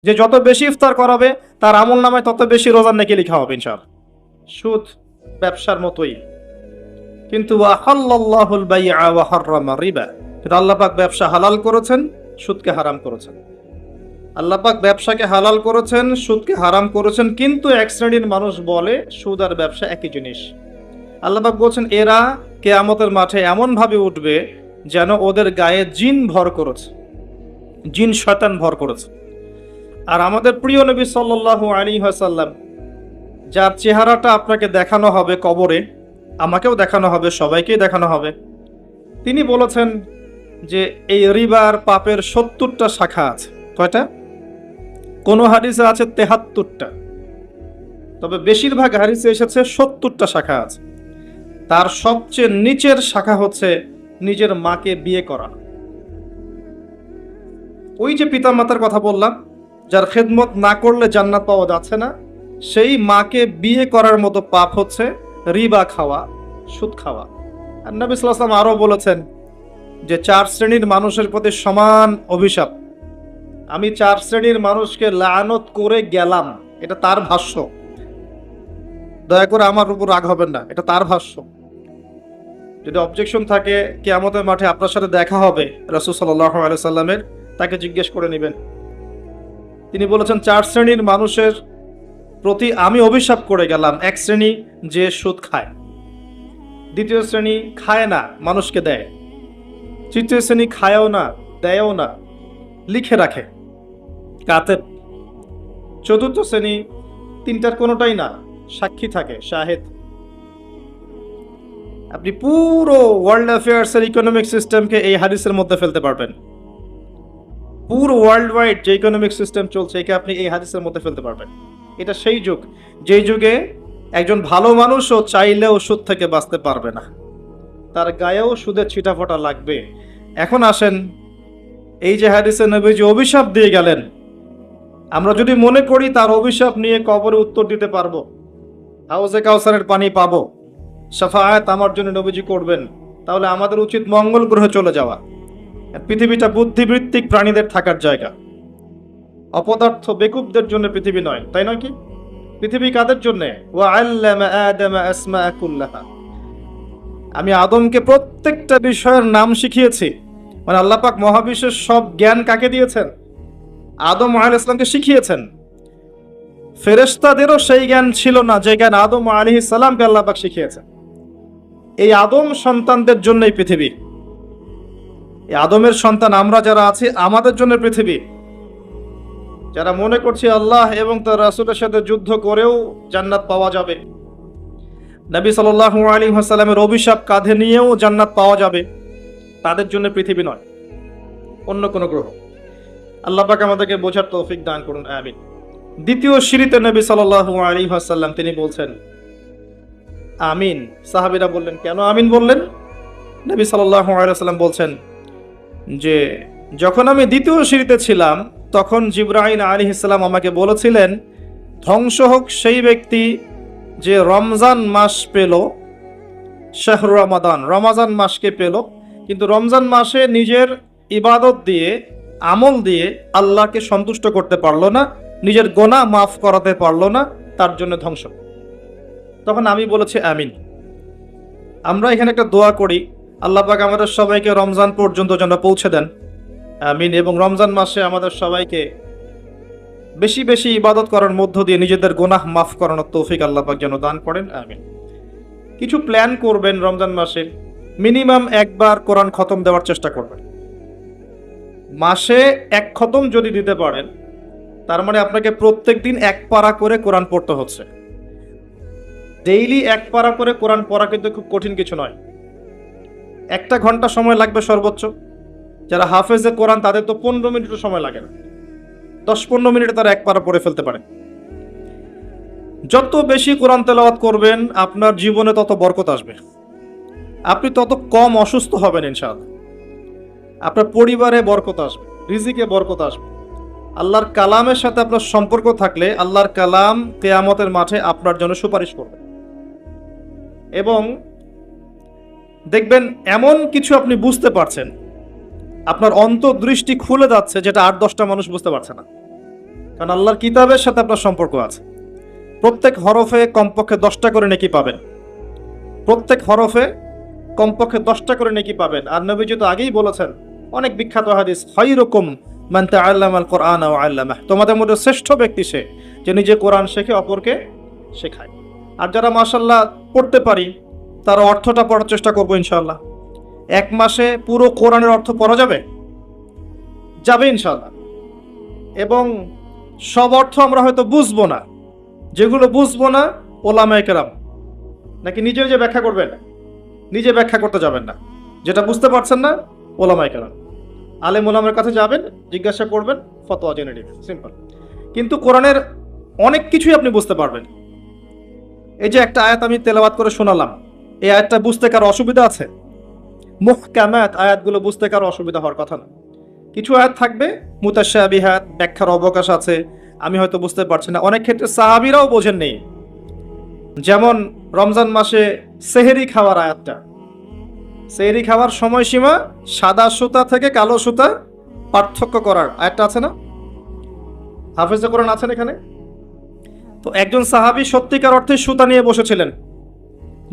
যে যত বেশি ইফতার করাবে তার আমল নামায় তত বেশি রোজার নেকি লেখা হবে ইনশাআল্লাহ। সুদ ব্যবসার মতোই, কিন্তু ওয়াহাল্লাল্লাহুল বাইআ ওয়া হাররামা রিবা, কিন্তু আল্লাহ পাক ব্যবসা হালাল করেছেন, সুদকে হারাম করেছেন। আল্লাহ পাক ব্যবসাকে হালাল করেছেন, সুদকে হারাম করেছেন, কিন্তু এক শ্রেণীর মানুষ বলে সুদ আর ব্যবসা একই জিনিস। আল্লাহ পাক বলছেন এরা কিয়ামতের মাঠে এমন ভাবে উঠবে যেন ওদের গায়ে জিন ভর করেছে, জিন শয়তান ভর করেছে। আর আমাদের প্রিয় নবী সাল্লাল্লাহু আলাইহি ওয়াসাল্লাম, যার চেহারাটা আপনাকে দেখানো হবে কবরে, আমাকেও দেখানো হবে, সবাইকেই দেখানো হবে, তিনি বলেছেন যে এই রিবার পাপের ৭০টা শাখা আছে। কয়টা? কোন হাদিসে আছে ৭৩টা, তবে বেশিরভাগ হাদিসে এসেছে ৭০টা শাখা আছে। তার সবচেয়ে নিচের শাখা হচ্ছে নিজের মাকে বিয়ে করা। ওই যে পিতামাতার কথা বললাম, যার খেদমত না করলে জান্নাত পাওয়া যাচ্ছে না, সেই মাকে বিয়ে করার মতো পাপ হচ্ছে রিবা খাওয়া, সুদ খাওয়া। আর নবী সাল্লাল্লাহু আলাইহি ওয়াসাল্লাম আরো বলেছেন যে 4 শ্রেণীর মানুষের প্রতি সমান অভিশাপ। আমি 4 শ্রেণীর মানুষকে লানত করে গেলাম, এটা তার ভাষ্য, দয়া করে আমার উপর রাগ হবেন না, এটা তার ভাষ্য। যদি অবজেকশন থাকে কিয়ামতের মাঠে আপনার সাথে দেখা হবে রাসূল সাল্লাল্লাহু আলাইহি সাল্লামের, তাকে জিজ্ঞেস করে নেবেন। তিনি বলেছেন 4 শ্রেণীর মানুষের প্রতি আমি অভিশাপ করে গেলাম। এক শ্রেণী যে সুদ খায়, দ্বিতীয় শ্রেণী খায় না, মানুষকে দেয়, তৃতীয় শ্রেণী খায়ও না, দেয়ও না, লিখে রাখে, কাতেব, চতুর্থ শ্রেণী তিনটার কোনোটাই না, সাক্ষী থাকে, শাহেদ। আপনি পুরো ওয়ার্ল্ড অ্যাফেয়ার্স এর ইকোনমিক সিস্টেমকে এই হাদিসের মধ্যে ফেলতে পারবেন। পুরো ওয়ার্ল্ড ওয়াইড যে ইকোনমিক সিস্টেম চলছে একে আপনি এই হাদিসের মধ্যে ফেলতে পারবেন। এটা সেই যুগ, যেই যুগে একজন ভালো মানুষও চাইলেও সুদ থেকে বাঁচতে পারবে না, তার গায়েও সুদের ছিটাফোঁটা লাগবে। এখন আসেন, এই যে হাদিসে নবীজি অভিশাপ দিয়ে গেলেন, আমরা যদি মনে করি তার অভিশাপ নিয়ে কবরে উত্তর দিতে পারবো, হাউজে কাউসারের পানি পাবো, শাফাআত আমার জন্য নবীজি করবেন, তাহলে আমাদের উচিত মঙ্গল গ্রহে চলে যাওয়া। পৃথিবীটা বুদ্ধিবৃত্তিক প্রাণীদের থাকার জায়গা, অপদার্থ বেকুবদের জন্য পৃথিবী নয়, তাই নয় কি? পৃথিবী কাদের জন্য? ওয়া আল্লামা আদামা আসমাআ কুল্লাহা, আমি আদমকে প্রত্যেকটা বিষয়ের নাম শিখিয়েছি। মানে আল্লাহ পাক মহাবিশ্বের সব জ্ঞান কাকে দিয়েছেন? আদম আলাইহিস সালামকে শিখিয়েছেন। ফেরেশতাদেরও সেই জ্ঞান ছিল না যে জ্ঞান আদম আলাইহিস সালামকে আল্লাহ পাক শিখিয়েছেন। এই আদম সন্তানদের জন্যই পৃথিবী, এই আদমের সন্তান আমরা যারা আছি আমাদের জন্য পৃথিবী। যারা মনে করছি আল্লাহ এবং তার রাসূলের সাথে যুদ্ধ করেও জান্নাত পাওয়া যাবে, নবী সাল্লাল্লাহু আলাইহি ওয়াসাল্লামের অভিশাপ কাঁধে নিয়েও জান্নাত পাওয়া যাবে, তাদের জন্য পৃথিবী নয়, অন্য কোনো গ্রহ। আল্লাহ পাক আমাদেরকে বোঝার তৌফিক দান করুন, আমিন। দ্বিতীয় সিঁড়িতে নবী সাল্লাল্লাহু আলাইহি ওয়াসাল্লাম তিনি বলছেন আমিন। সাহাবীরা বললেন, কেন আমিন বললেন? নবী সাল্লাল্লাহু আলাইহি ওয়াসাল্লাম বলছেন যে যখন আমি দ্বিতীয় সিঁড়িতে ছিলাম তখন জিবরাইল আলাইহিস সালাম আমাকে বলেছিলেন, ধ্বংস হোক সেই ব্যক্তি যে রমজান মাস পেল, শাহরু রমাদান, রমজান মাসকে পেল, কিন্তু রমজান মাসে নিজের ইবাদত দিয়ে, আমল দিয়ে আল্লাহকে সন্তুষ্ট করতে পারলো না, নিজের গোনাহ মাফ করাতে পারলো না, তার জন্য ধ্বংস। তখন আমি বলেছি আমিন। আমরা এখানে একটা দোয়া করি, আল্লাহ পাক আমাদের সবাইকে রমজান পর্যন্ত যেন পৌঁছে দেন, আমিন। এবং রমজান মাসে আমাদের সবাইকে বেশি বেশি ইবাদত করার মধ্য দিয়ে নিজেদের গোনাহ মাফ করানোর তৌফিক আল্লাহ পাক যেন দান করেন, আমিন। কিছু প্ল্যান করবেন রমজান মাসে, মিনিমাম একবার কোরআন খতম দেওয়ার চেষ্টা করবেন। মাসে 1 খতম যদি দিতে পারেন, তার মানে আপনাকে প্রত্যেক দিন 1 পারা করে কোরআন পড়তে হচ্ছে। ডেইলি 1 পারা করে কোরআন পড়া কিন্তু খুব কঠিন কিছু নয়, 1 ঘন্টা সময় লাগবে সর্বোচ্চ। যারা হাফেজে কোরআন তাদের তো 15 মিনিটও সময় লাগে না, 10-15 মিনিটে তারা 1 পারা পড়ে ফেলতে পারে। যত বেশি কোরআন তেলাওয়াত করবেন আপনার জীবনে তত বরকত আসবে, আপনি তত কম অসুস্থ হবেন ইনশাআল্লাহ, আপনার পরিবারে বরকত আসবে, রিজিকে বরকত আসবে। আল্লাহর কালামের সাথে আপনার সম্পর্ক থাকলে আল্লাহর কালাম কিয়ামতের মাঠে আপনার জন্য সুপারিশ করবে। এবং দেখবেন এমন কিছু আপনি বুঝতে পারছেন, আপনার অন্তর্দৃষ্টি খুলে যাচ্ছে, যেটা 8-10টা মানুষ বুঝতে পারছে না। কারণ আল্লাহর কিতাবের সাথে আপনার সম্পর্ক আছে। প্রত্যেক হরফে কমপক্ষে 10টা করে নেকি পাবেন, প্রত্যেক হরফে কমপক্ষে 10টা করে নেকি পাবেন। আর নবীজি তো আগেই বলেছেন, অনেক বিখ্যাত হাদিস, খায়রুকুম মান তাআল্লামাল কুরআনা ওয়া আল্লামাহ, তোমাদের মধ্যে শ্রেষ্ঠ ব্যক্তি সে যে নিজে কোরআন শেখে অপরকে শেখায়। আর যারা মাশাআল্লাহ পড়তে পারি তারা অর্থটা পড়ার চেষ্টা করবো ইনশাআল্লাহ। এক মাসে পুরো কোরআনের অর্থ পড়া যাবে যাবে ইনশাআল্লাহ। এবং সব অর্থ আমরা হয়তো বুঝবো না, যেগুলো বুঝবো না ওলামায়ে কেরাম, নাকি নিজে নিজে ব্যাখ্যা করবেন, নিজে ব্যাখ্যা করতে যাবেন না, যেটা বুঝতে পারছেন না ওলামায়ে কেরাম আলেম ওলামার কাছে যাবেন, জিজ্ঞাসা করবেন, ফতোয়া জেনে নেবেন, সিম্পল। কিন্তু কোরআনের অনেক কিছুই আপনি বুঝতে পারবেন। এই যে একটা আয়াত আমি তেলাওয়াত করে শোনালাম, এই আয়াতটা বুঝতে কারো অসুবিধা আছে? মুহকামাত আয়াতগুলো বুঝতে কারো অসুবিধা হওয়ার কথা না। কিছু আয়াত থাকবে মুতাশাবিহাত, ব্যাখ্যার অবকাশ আছে, আমি হয়তো বুঝতে পারছি না। অনেক ক্ষেত্রে সাহাবীরাও বোঝেন নেই। যেমন রমজান মাসে সেহরি খাওয়ার আয়াতটা, সেহরি খাওয়ার সময়সীমা সাদা সুতা থেকে কালো সুতা পার্থক্য করার আয়াতটা আছে না? হাফেজে কোরআন আছেন এখানে? তো একজন সাহাবী সত্যিকার অর্থে সুতা নিয়ে বসেছিলেন,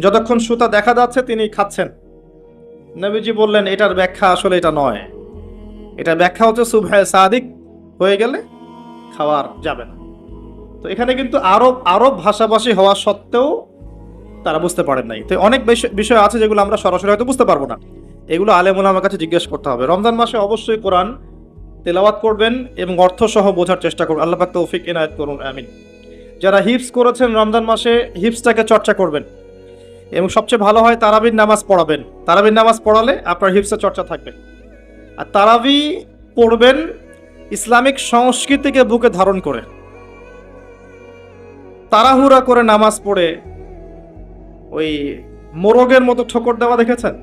যতক্ষণ সুতা দেখা যাচ্ছে তিনি খাচ্ছেন। নবীজি বললেন এটার ব্যাখ্যা আসলে এটা নয়, এটা ব্যাখ্যা হচ্ছে সুবহে সাদিক হয়ে গেলে খাওয়ার যাবে না। তো এখানে কিন্তু আরব ভাষাভাষী হওয়া সত্ত্বেও তারা বুঝতে পারেন নাই। তো অনেক বিষয় আছে যেগুলো আমরা সরাসরি হয়তো বুঝতে পারবো না, এগুলো আলেম ওলামার কাছে জিজ্ঞেস করতে হবে। রমজান মাসে অবশ্যই কোরআন তেলাওয়াত করবেন এবং অর্থ সহ বোঝার চেষ্টা করুন। আল্লাহ পাক তৌফিক ইনায়েত করুন, আমিন। যারা হিফজ করেছেন রমজান মাসে হিফজটাকে চর্চা করবেন, এবং সবচেয়ে ভালো হয় তারাবির নামাজ পড়াবেন। তারাবির নামাজ পড়ালে আপনার হিফজের চর্চা থাকবে। আর তারাবি পড়বেন ইসলামিক সংস্কৃতিকে বুকে ধারণ করে। তাড়াহুড়া করে নামাজ পড়ে ওই মোরগের মতো ঠোকর দেওয়া দেখেছেন?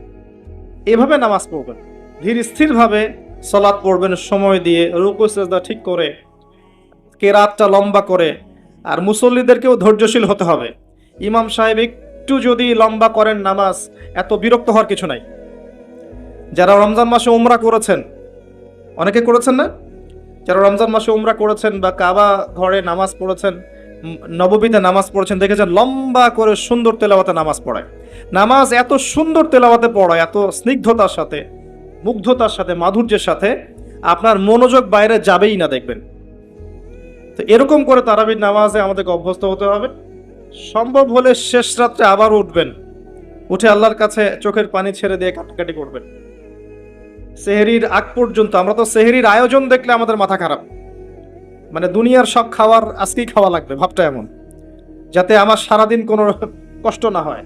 এভাবে নামাজ পড়বেন, ধীর স্থিরভাবে সালাত পড়বেন, সময় দিয়ে রুকু সিজদা ঠিক করে, কেরাতটা লম্বা করে। আর মুসল্লিদেরকেও ধৈর্যশীল হতে হবে। ইমাম সাহেব একটু যদি লম্বা করেন নামাজ, এত বিরক্ত হওয়ার কিছু নাই। যারা রমজান মাসে উমরা করেছেন, অনেকে করেছেন না? যারা রমজান মাসে উমরা করেছেন বা কাবা ঘরে নামাজ পড়েছেন, নববীতে নামাজ পড়েছেন, দেখেছেন লম্বা করে সুন্দর তেলাওয়াতে নামাজ পড়ায়। নামাজ এত সুন্দর তেলাওয়াতে পড়ায়, এত স্নিগ্ধতার সাথে, মুগ্ধতার সাথে, মাধুর্যের সাথে, আপনার মনোযোগ বাইরে যাবেই না দেখবেন। তো এরকম করে তারাবির নামাজে আমাদেরকে অভ্যস্ত হতে হবে। সম্ভব হলে শেষ রাত্রে আবার উঠবেন, উঠে আল্লাহর কাছে চোখের পানি ছেড়ে দিয়ে কাটাকাটি করবেন। সেহরির আগ পর্যন্ত, আমরা তো সেহরির আয়োজন দেখলে আমাদের মাথা খারাপ, মানে দুনিয়ার সব খাবার আজকেই খাওয়া লাগবে, ভাবটা এমন, যাতে আমার সারাদিন কোনো কষ্ট না হয়।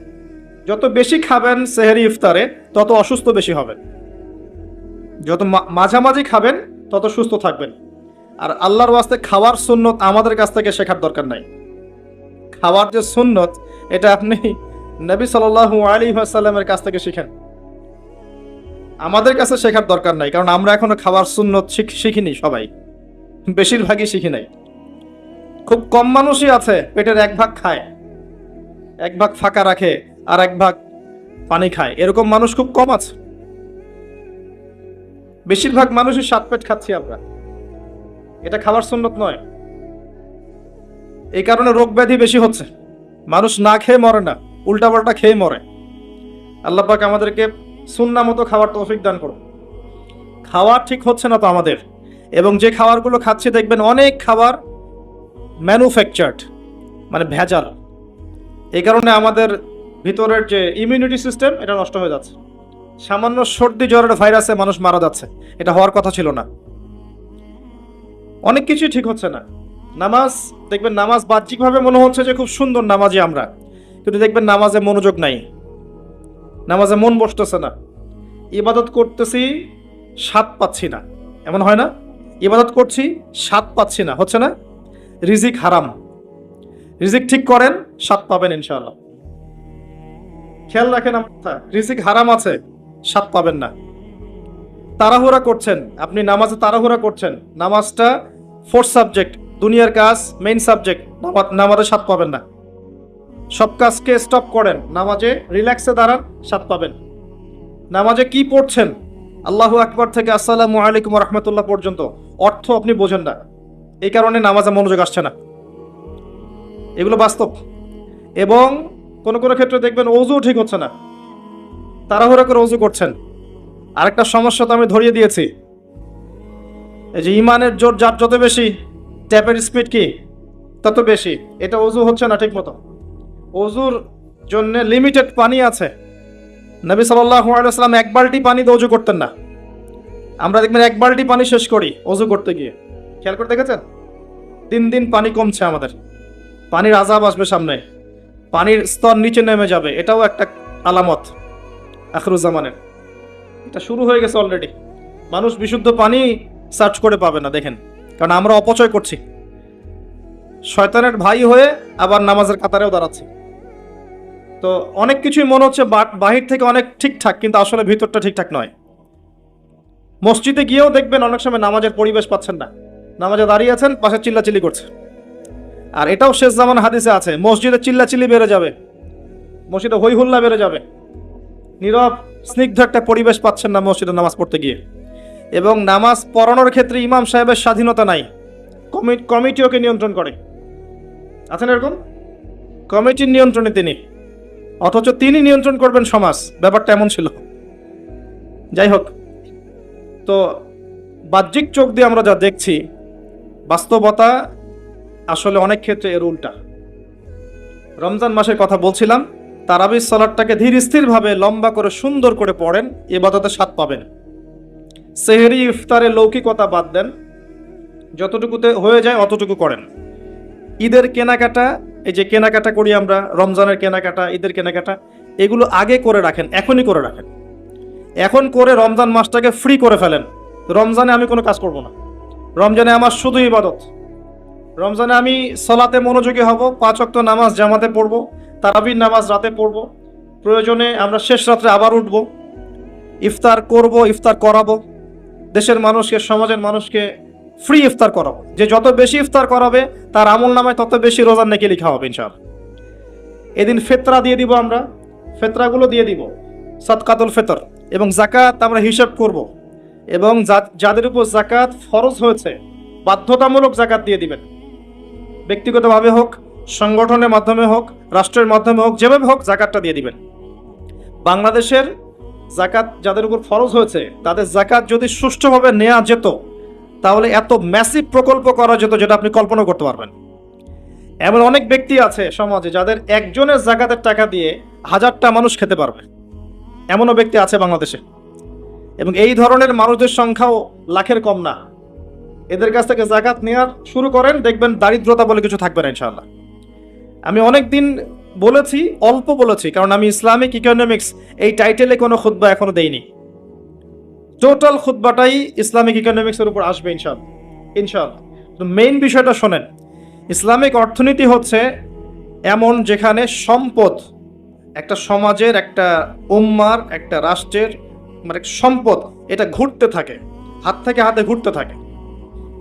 যত বেশি খাবেন সেহরি ইফতারে তত অসুস্থ বেশি হবেন, যত মাঝামাঝি খাবেন তত সুস্থ থাকবেন। আর আল্লাহর ওয়াস্তে খাওয়ার সুন্নত আমাদের কাছ থেকে শেখার দরকার নাই। খাওয়ার যে সুন্নত এটা আপনি নবী সাল্লাল্লাহু আলাইহি ওয়াসাল্লামের কাছ থেকে শিখেন, আমাদের কাছে শেখার দরকার নাই। কারণ আমরা এখনো খাওয়ার সুন্নত শিখিনি, সবাই বেশিরভাগই শিখি নাই। খুব কম মানুষই আছে পেটের এক ভাগ খায়, এক ভাগ ফাঁকা রাখে আর এক ভাগ পানি খায়, এরকম মানুষ খুব কম আছে। বেশিরভাগ মানুষই 7 পেট খাচ্ছি আমরা, এটা খাওয়ার সুন্নত নয়। এই কারণে রোগ ব্যাধি বেশি হচ্ছে, মানুষ না খেয়ে মরে না, উল্টাপাল্টা খেয়ে মরে। আল্লাহ পাক আমাদেরকে সুন্নাহ মতো খাওয়ার তৌফিক দান করুন। খাওয়া ঠিক হচ্ছে না তো আমাদের, এবং যে খাবারগুলো খাচ্ছি দেখবেন অনেক খাবার ম্যানুফ্যাকচার্ড, মানে ভেজাল। এই কারণে আমাদের ভিতরের যে ইমিউনিটি সিস্টেম এটা নষ্ট হয়ে যাচ্ছে। সামান্য সর্দি জ্বরের ভাইরাসে মানুষ মারা যাচ্ছে, এটা হওয়ার কথা ছিল না। অনেক কিছুই ঠিক হচ্ছে না। নামাজ দেখবেন, নামাজ বাহ্যিকভাবে মনে হচ্ছে যে খুব সুন্দর নামাজি আমরা, কিন্তু দেখবেন নামাজে মনোযোগ নাই, নামাজে মন বসতেছে না। ইবাদত করতেছি, স্বাদ পাচ্ছি না, এমন হয় না? ইবাদত করছি, স্বাদ পাচ্ছি না, হচ্ছে না? রিজিক হারাম। রিজিক ঠিক করেন, স্বাদ পাবেন ইনশাআল্লাহ। খেয়াল রাখেন, রিজিক হারাম আছে, স্বাদ পাবেন না। তাড়াহুড়া করছেন, আপনি নামাজে তাড়াহুড়া করছেন, নামাজটা ফোর্থ সাবজেক্ট, দুনিয়ার কাজ মেইন সাবজেক্ট, নামাজে স্বাদ পাবেন না। সব কাজকে স্টপ করেন, নামাজে রিল্যাক্সে দাঁড়ান, স্বাদ পাবেন। নামাজে কি পড়ছেন, আল্লাহু আকবার থেকে আসসালামু আলাইকুম রাহমাতুল্লাহ পর্যন্ত অর্থ আপনি বোঝেন না, এই কারণে নামাজে মনোযোগ আসছে না। এগুলো বাস্তব। এবং কোনো কোনো ক্ষেত্রে দেখবেন অজু ঠিক হচ্ছে না, তাড়াহুড়ো করে অজু করছেন। আরেকটা সমস্যা তো আমি ধরিয়ে দিয়েছি, এই যে ইমানের জোর যার যত বেশি, ট্যাপের স্পিড কি তত বেশি। এটা অজু হচ্ছে না ঠিক মতো। অজুর জন্য লিমিটেড পানি আছে। নবী সাল্লাল্লাহু আলাইহি ওয়াসাল্লাম এক বালতি পানি দিয়ে অজু করতেন না। আমরা দেখবেন এক বালতি পানি শেষ করি অজু করতে গিয়ে। খেয়াল করে দেখেছেন? দিন দিন পানি কমছে আমাদের, পানির আযাব আসবে সামনে, পানির স্তর নিচে নেমে যাবে। এটাও একটা আলামত আখিরুজ্জামানের। এটা শুরু হয়ে গেছে অলরেডি। মানুষ বিশুদ্ধ পানি সার্চ করে পাবে না, দেখেন, কারণ আমরা অপচয় করছি। শয়তানের ভাই হয়ে আবার নামাজের কাতারেও দাঁড়াচ্ছি। তো অনেক কিছুই মনে হচ্ছে বাহির থেকে অনেক ঠিকঠাক, কিন্তু আসলে ভিতরটা ঠিকঠাক নয়। মসজিদে গিয়েও দেখবেন অনেক সময় নামাজের পরিবেশ পাচ্ছেন না, নামাজে দাঁড়িয়ে আছেন, পাশে চিল্লাচিল্লি করছে। আর এটাও শেষ জামান হাদিসে আছে, মসজিদে চিল্লাচিল্লি বেড়ে যাবে, মসজিদে হই হুল্লা বেড়ে যাবে, নীরব স্নিগ্ধ একটা পরিবেশ পাচ্ছেন না মসজিদে নামাজ পড়তে গিয়ে। এবং নামাজ পড়ানোর ক্ষেত্রে ইমাম সাহেবের স্বাধীনতা নাই, কমিটি ওকে নিয়ন্ত্রণ করে। আছেন এরকম? কমিটির নিয়ন্ত্রণে তিনি, অথচ তিনি নিয়ন্ত্রণ করবেন সমাজ। ব্যাপারটা এমন ছিল। যাই হোক, তো বাহ্যিক চোখ দিয়ে আমরা যা দেখছি, বাস্তবতা আসলে অনেক ক্ষেত্রে এর উল্টা। রমজান মাসের কথা বলছিলাম, তারাবির সালাতটাকে ধীর স্থিরভাবে লম্বা করে সুন্দর করে পড়েন, ইবাদতের স্বাদ পাবেন। সেহরি ইফতারে লৌকিকতা বাদ দেন, যতটুকুতে হয়ে যায় অতটুকু করেন। ঈদের কেনাকাটা, এই যে কেনাকাটা করি আমরা, রমজানের কেনাকাটা, ঈদের কেনাকাটা, এগুলো আগে করে রাখেন, এখনই করে রাখেন। এখন করে রমজান মাসটাকে ফ্রি করে ফেলেন। রমজানে আমি কোনো কাজ করব না, রমজানে আমার শুধু ইবাদত। রমজানে আমি সালাতে মনোযোগী হব, 5 ওয়াক্ত নামাজ জামাতে পড়ব, তারাবির নামাজ রাতে পড়ব, প্রয়োজনে আমরা শেষ রাত্রে আবার উঠব, ইফতার করব, ইফতার করাবো, দেশের মানুষকে, সমাজের মানুষকে ফ্রি ইফতার করাবো। যে যত বেশি ইফতার করাবে তার আমল নামায় তত বেশি রোজার নেকি লেখা হবে ইনশাআল্লাহ। এদিন ফেতরা দিয়ে দিব, আমরা ফেতরাগুলো দিয়ে দিব, সাদকাতুল ফিতর, এবং যাকাত আমরা হিসাব করব। এবং যাদের উপর যাকাত ফরজ হয়েছে বাধ্যতামূলক যাকাত দিয়ে দিবেন। ব্যক্তিগতভাবে হোক, সংগঠনের মাধ্যমে হোক, রাষ্ট্রের মাধ্যমে হোক, যেভাবে হোক যাকাতটা দিয়ে দিবেন। বাংলাদেশের যাকাত যাদের উপর ফরজ হয়েছে তাদের যাকাত যদি সুষ্ঠুভাবে নেওয়া যেত, তাহলে এত ম্যাসিভ প্রকল্প করা যেত যেটা আপনি কল্পনা করতে পারবেন। এমন অনেক ব্যক্তি আছে সমাজে যাদের একজনের যাকাতের টাকা দিয়ে 1000টা মানুষ খেতে পারবে, এমনও ব্যক্তি আছে বাংলাদেশে। এবং এই ধরনের মানুষদের সংখ্যাও লাখের কম না। এদের কাছ থেকে যাকাত নেওয়া শুরু করেন, দেখবেন দারিদ্রতা বলে কিছু থাকবে না ইনশাআল্লাহ। আমি অনেক দিন বলেছি, অল্প বলেছি, কারণ আমি ইসলামিক ইকোনমিক্স এই টাইটেলে কোনো খুতবা এখনো দেইনি। টোটাল খুতবাটাই ইসলামিক ইকোনমিক্সের উপর আসবে ইনশাআল্লাহ। ইনশাআল্লাহ তো মেইন বিষয়টা শোনেন। ইসলামিক অর্থনীতি হচ্ছে এমন যেখানে সম্পদ একটা সমাজের, একটা উম্মার, একটা রাষ্ট্রের, মানে সম্পদ এটা ঘুরতে থাকে, হাত থেকে হাতে ঘুরতে থাকে,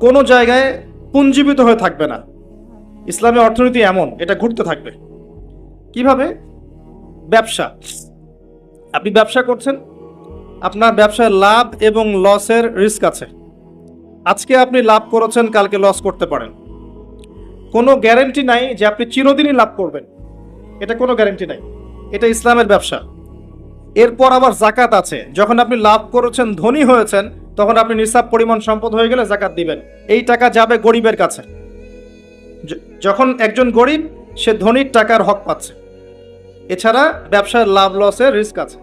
কোনো জায়গায় পুঞ্জীবিত হয়ে থাকবে না। ইসলামী অর্থনীতি এমন, এটা ঘুরতে থাকবে। কিভাবে? ব্যবসা। আপনি ব্যবসা করছেন, আপনার ব্যবসায় লাভ এবং লসের রিস্ক আছে। আজকে আপনি লাভ করেছেন, কালকে লস করতে পারেন। কোনো গ্যারান্টি নাই যে আপনি চিরদিনই লাভ করবেন, এটা কোনো গ্যারান্টি নাই। এটা ইসলামের ব্যবসা। এরপর আবার যাকাত আছে। যখন আপনি লাভ করেছেন, ধনী হয়েছেন, তখন আপনি নিসাব পরিমাণ সম্পদ হয়ে গেলে যাকাত দিবেন। এই টাকা যাবে গরিবের কাছে। যখন একজন গরিব, সে ধনীর টাকার হক পাচ্ছে। এছাড়া ব্যবসায় লাভ লসের রিস্ক আছে,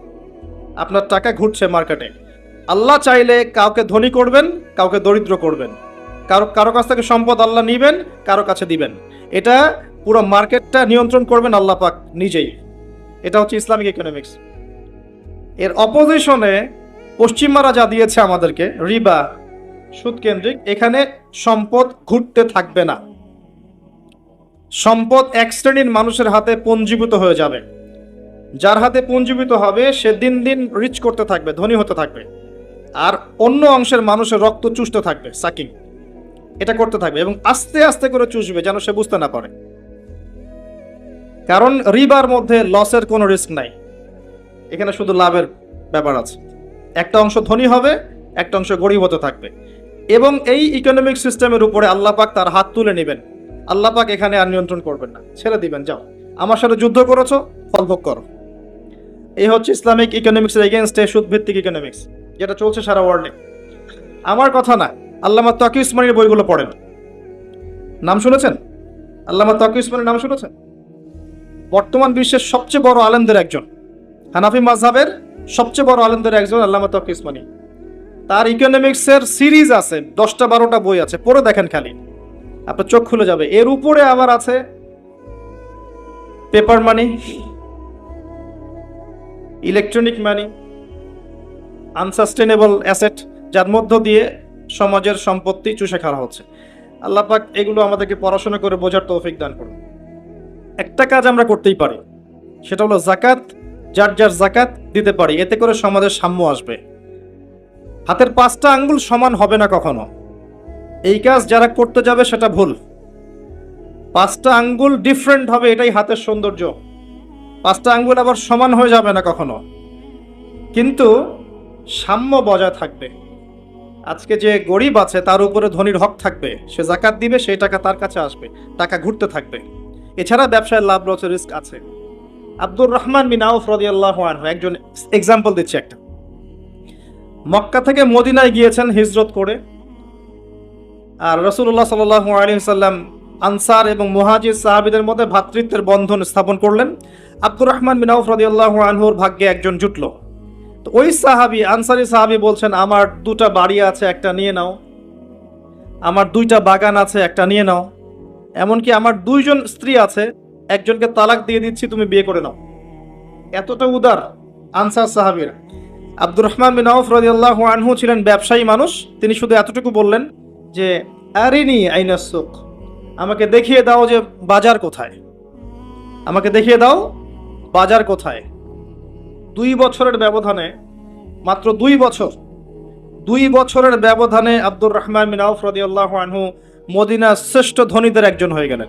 আপনার টাকা ঘুরছে মার্কেটে। আল্লাহ চাইলে কাউকে ধনী করবেন, কাউকে দরিদ্র করবেন, কারো কাছ থেকে সম্পদ আল্লাহ নিবেন, কারো কাছে দিবেন। এটা পুরো মার্কেটটা নিয়ন্ত্রণ করবেন আল্লাহ পাক নিজেই। এটা হচ্ছে ইসলামিক ইকোনমিক্স। এর অপোজিশনে পশ্চিমারা যা দিয়েছে আমাদেরকে, রিবা, সুদ কেন্দ্রিক, এখানে সম্পদ ঘুরতে থাকবে না। সম্পদ এক শ্রেণীর মানুষের হাতে পুঞ্জীভূত হয়ে যাবে। যার হাতে পুঞ্জীভূত হবে সে দিন দিন রিচ করতে থাকবে, ধনী হতে থাকবে। আর অন্য অংশের মানুষের রক্ত চুষতে থাকবে, সাকিং, এটা করতে থাকবে। এবং আস্তে আস্তে করে চুষবে যেন সে বুঝতে না পারে। কারণ রিবার মধ্যে লসের কোনো রিস্ক নাই, এখানে শুধু লাভের ব্যাপার আছে। একটা অংশ ধনী হবে, একটা অংশ গরিব হতে থাকবে। এবং এই ইকোনমিক সিস্টেমের উপরে আল্লাহ পাক তার হাত তুলে নেবেন। আল্লাহ পাক এখানে আর নিয়ন্ত্রণ করবেন না, ছেড়ে দিবেন, যাও আমার সাথে যুদ্ধ করেছো, ফলভোগ করো। এই হচ্ছে ইসলামিক ইকোনমিক্সের এগেনস্টে সুদভিত্তিক ইকোনমিক্স, যেটা চলছে সারা ওয়ার্ল্ডে। আমার কথা না, আল্লামা তকি উসমানীর বইগুলো পড়েন, নাম শুনেছেন? আল্লামা তকি উসমানীর নাম শুনেছেন? বর্তমান বিশ্বের সবচেয়ে বড় আলেমদের একজন, হানাফি মাযহাবের সবচেয়ে বড় আলেমদের একজন আল্লামা তকি উসমানী। তার ইকোনমিক্সের সিরিজ আছে, 10টা 12টা বই আছে, পড়ে দেখেন খালি, আপনার চোখ খুলে যাবে। এর উপরে আবার আছে পেপার মানি, ইলেকট্রনিক মানি, আনসাস্টেনেবল অ্যাসেট, যার মধ্য দিয়ে সমাজের সম্পত্তি চুষে খাওয়া হচ্ছে। আল্লাহ পাক এগুলো আমাদেরকে পড়াশোনা করে বোঝার তৌফিক দান করুন। একটা কাজ আমরা করতেই পারি, সেটা হলো যাকাত, যার যার যাকাত দিতে পারি, এতে করে সমাজের সাম্য আসবে। হাতের 5টা আঙ্গুল সমান হবে না কখনো, এই কাজ যারা করতে যাবে সেটা ভুল। 5টা আঙ্গুল ডিফারেন্ট হবে, এটাই হাতের সৌন্দর্য। 5টা আঙ্গুল আবার সমান হয়ে যাবে না কখনো, কিন্তু সাম্য বজায় থাকবে। আজকে যে গরিব আছে তার উপরে ধনীর হক থাকবে, সে যাকাত দিবে, সেই টাকা তার কাছে আসবে, টাকা ঘুরতে থাকবে। এছাড়া ব্যবসায় লাভ লসের রিস্ক আছে। আব্দুর রহমান বিন আউফ রাদিয়াল্লাহু আনহু একজন এক্সাম্পল দিচ্ছি একটা। মক্কা থেকে মদিনায় গিয়েছেন হিজরত করে, আর রাসূলুল্লাহ সাল্লাল্লাহু আলাইহি ওয়াসাল্লাম আনসার এবং মুহাজির সাহাবীদের মধ্যে ভ্রাতৃত্বের বন্ধন স্থাপন করলেন। আব্দুর রহমান বিন আউফ রাদিয়াল্লাহু আনহুর ভাগ্যে একজন জুটলো। তো ওই সাহাবী, আনসারি সাহাবী বলছেন, আমার 2টা বাড়ি আছে, একটা নিয়ে নাও, আমার 2টা বাগান আছে, একটা নিয়ে নাও, এমনকি আমার 2জন স্ত্রী আছে, একজনকে তালাক দিয়ে দিচ্ছি, তুমি বিয়ে করে নাও। এতটা উদার আনসার সাহাবীরা। আব্দুর রহমান বিন আউফ রাদিয়াল্লাহু আনহু ছিলেন ব্যবসায়ী মানুষ, তিনি শুধু এতটুকু বললেন যে আরিনি আইনা সুক, আমাকে দেখিয়ে দাও যে বাজার কোথায়, আমাকে দেখিয়ে দাও বাজার কোথায়। 2 বছরের ব্যবধানে, মাত্র 2 বছরের ব্যবধানে আব্দুর রহমান বিন আউফ রাদিয়াল্লাহু আনহু মদিনার শ্রেষ্ঠ ধনীদের একজন হয়ে গেলেন।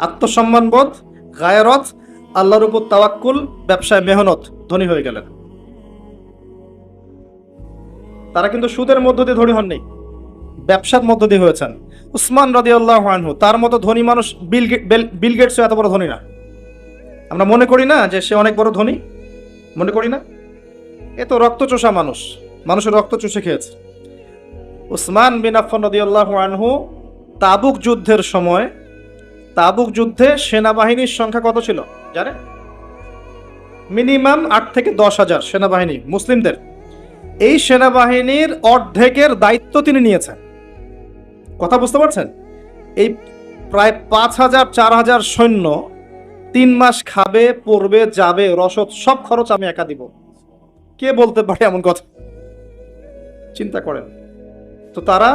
আত্মসম্মানবোধ, গায়রত, আল্লাহর উপর তাওয়াক্কুল, ব্যবসায় মেহনত, ধনী হয়ে গেলেন। তারা কিন্তু সুদের মধ্য দিয়ে ধনী হননি, ব্যবসার মধ্য দিয়ে হয়েছেন। উসমান রাদিয়াল্লাহু আনহু, তার মতো ধনী মানুষ বিল গেটসও এত বড় ধনী না। আমরা মনে করি না যে সে অনেক বড় ধনী, মনে করি না? এ তো রক্তচোষা মানুষ, মানুষের রক্ত চুষে খেয়েছে। উসমান বিন আফফান রাদিয়াল্লাহু আনহু তাবুক যুদ্ধের সময়, তাবুক যুদ্ধে সেনাবাহিনীর সংখ্যা কত ছিল জানেন? মিনিমাম 8 থেকে 10,000 সেনাবাহিনী মুসলিমদের। এই সেনাবাহিনীর অর্ধেকের দায়িত্ব তিনি নিয়েছেন। কথা বুঝতে পারছেন? এই প্রায় 5,000 4,000 সৈন্য 3 মাস খাবে, পড়বে, যাবে, রসদ সব খরচ আমি একা দিব। কে বলতে পারে এমন কথা? চিন্তা করেন তো। তারা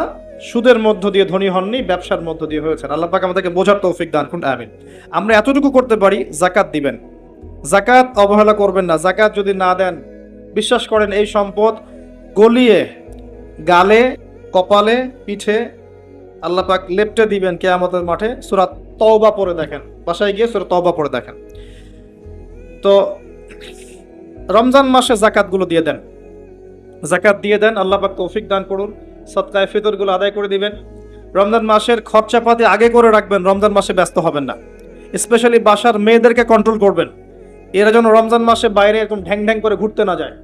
সুদের মধ্য দিয়ে ধনী হননি, ব্যবসার মধ্য দিয়ে হয়েছেন। আল্লাহ পাক আমাদেরকে বোঝার তৌফিক দান করুন, আমিন। আমরা এতটুকু করতে পারি, যাকাত দিবেন, যাকাত অবহেলা করবেন না। যাকাত যদি না দেন, বিশ্বাস করেন এই সম্পদ গলিয়ে গালে, কপালে, পিঠে আল্লাহ পাক লেপটে দিবেন কিয়ামতের মাঠে। সূরা তওবা পড়ে দেখেন, বাসায় গিয়ে সূরা তওবা পড়ে দেখেন। তো রমজান মাসে যাকাতগুলো দিয়ে দেন, যাকাত দিয়ে দেন, আল্লাহ পাক তৌফিক দান করুন। সদকায়ে ফিতরগুলো আদায় করে দিবেন। রমজান মাসের খরচাপাতি আগে করে রাখবেন, রমজান মাসে ব্যস্ত হবেন না। স্পেশালি বাসার মেয়েদেরকে কন্ট্রোল করবেন, এরা যেন রমজান মাসে বাইরে এরকম ঢ্যাং ঢ্যাং করে ঘুরতে না যায়।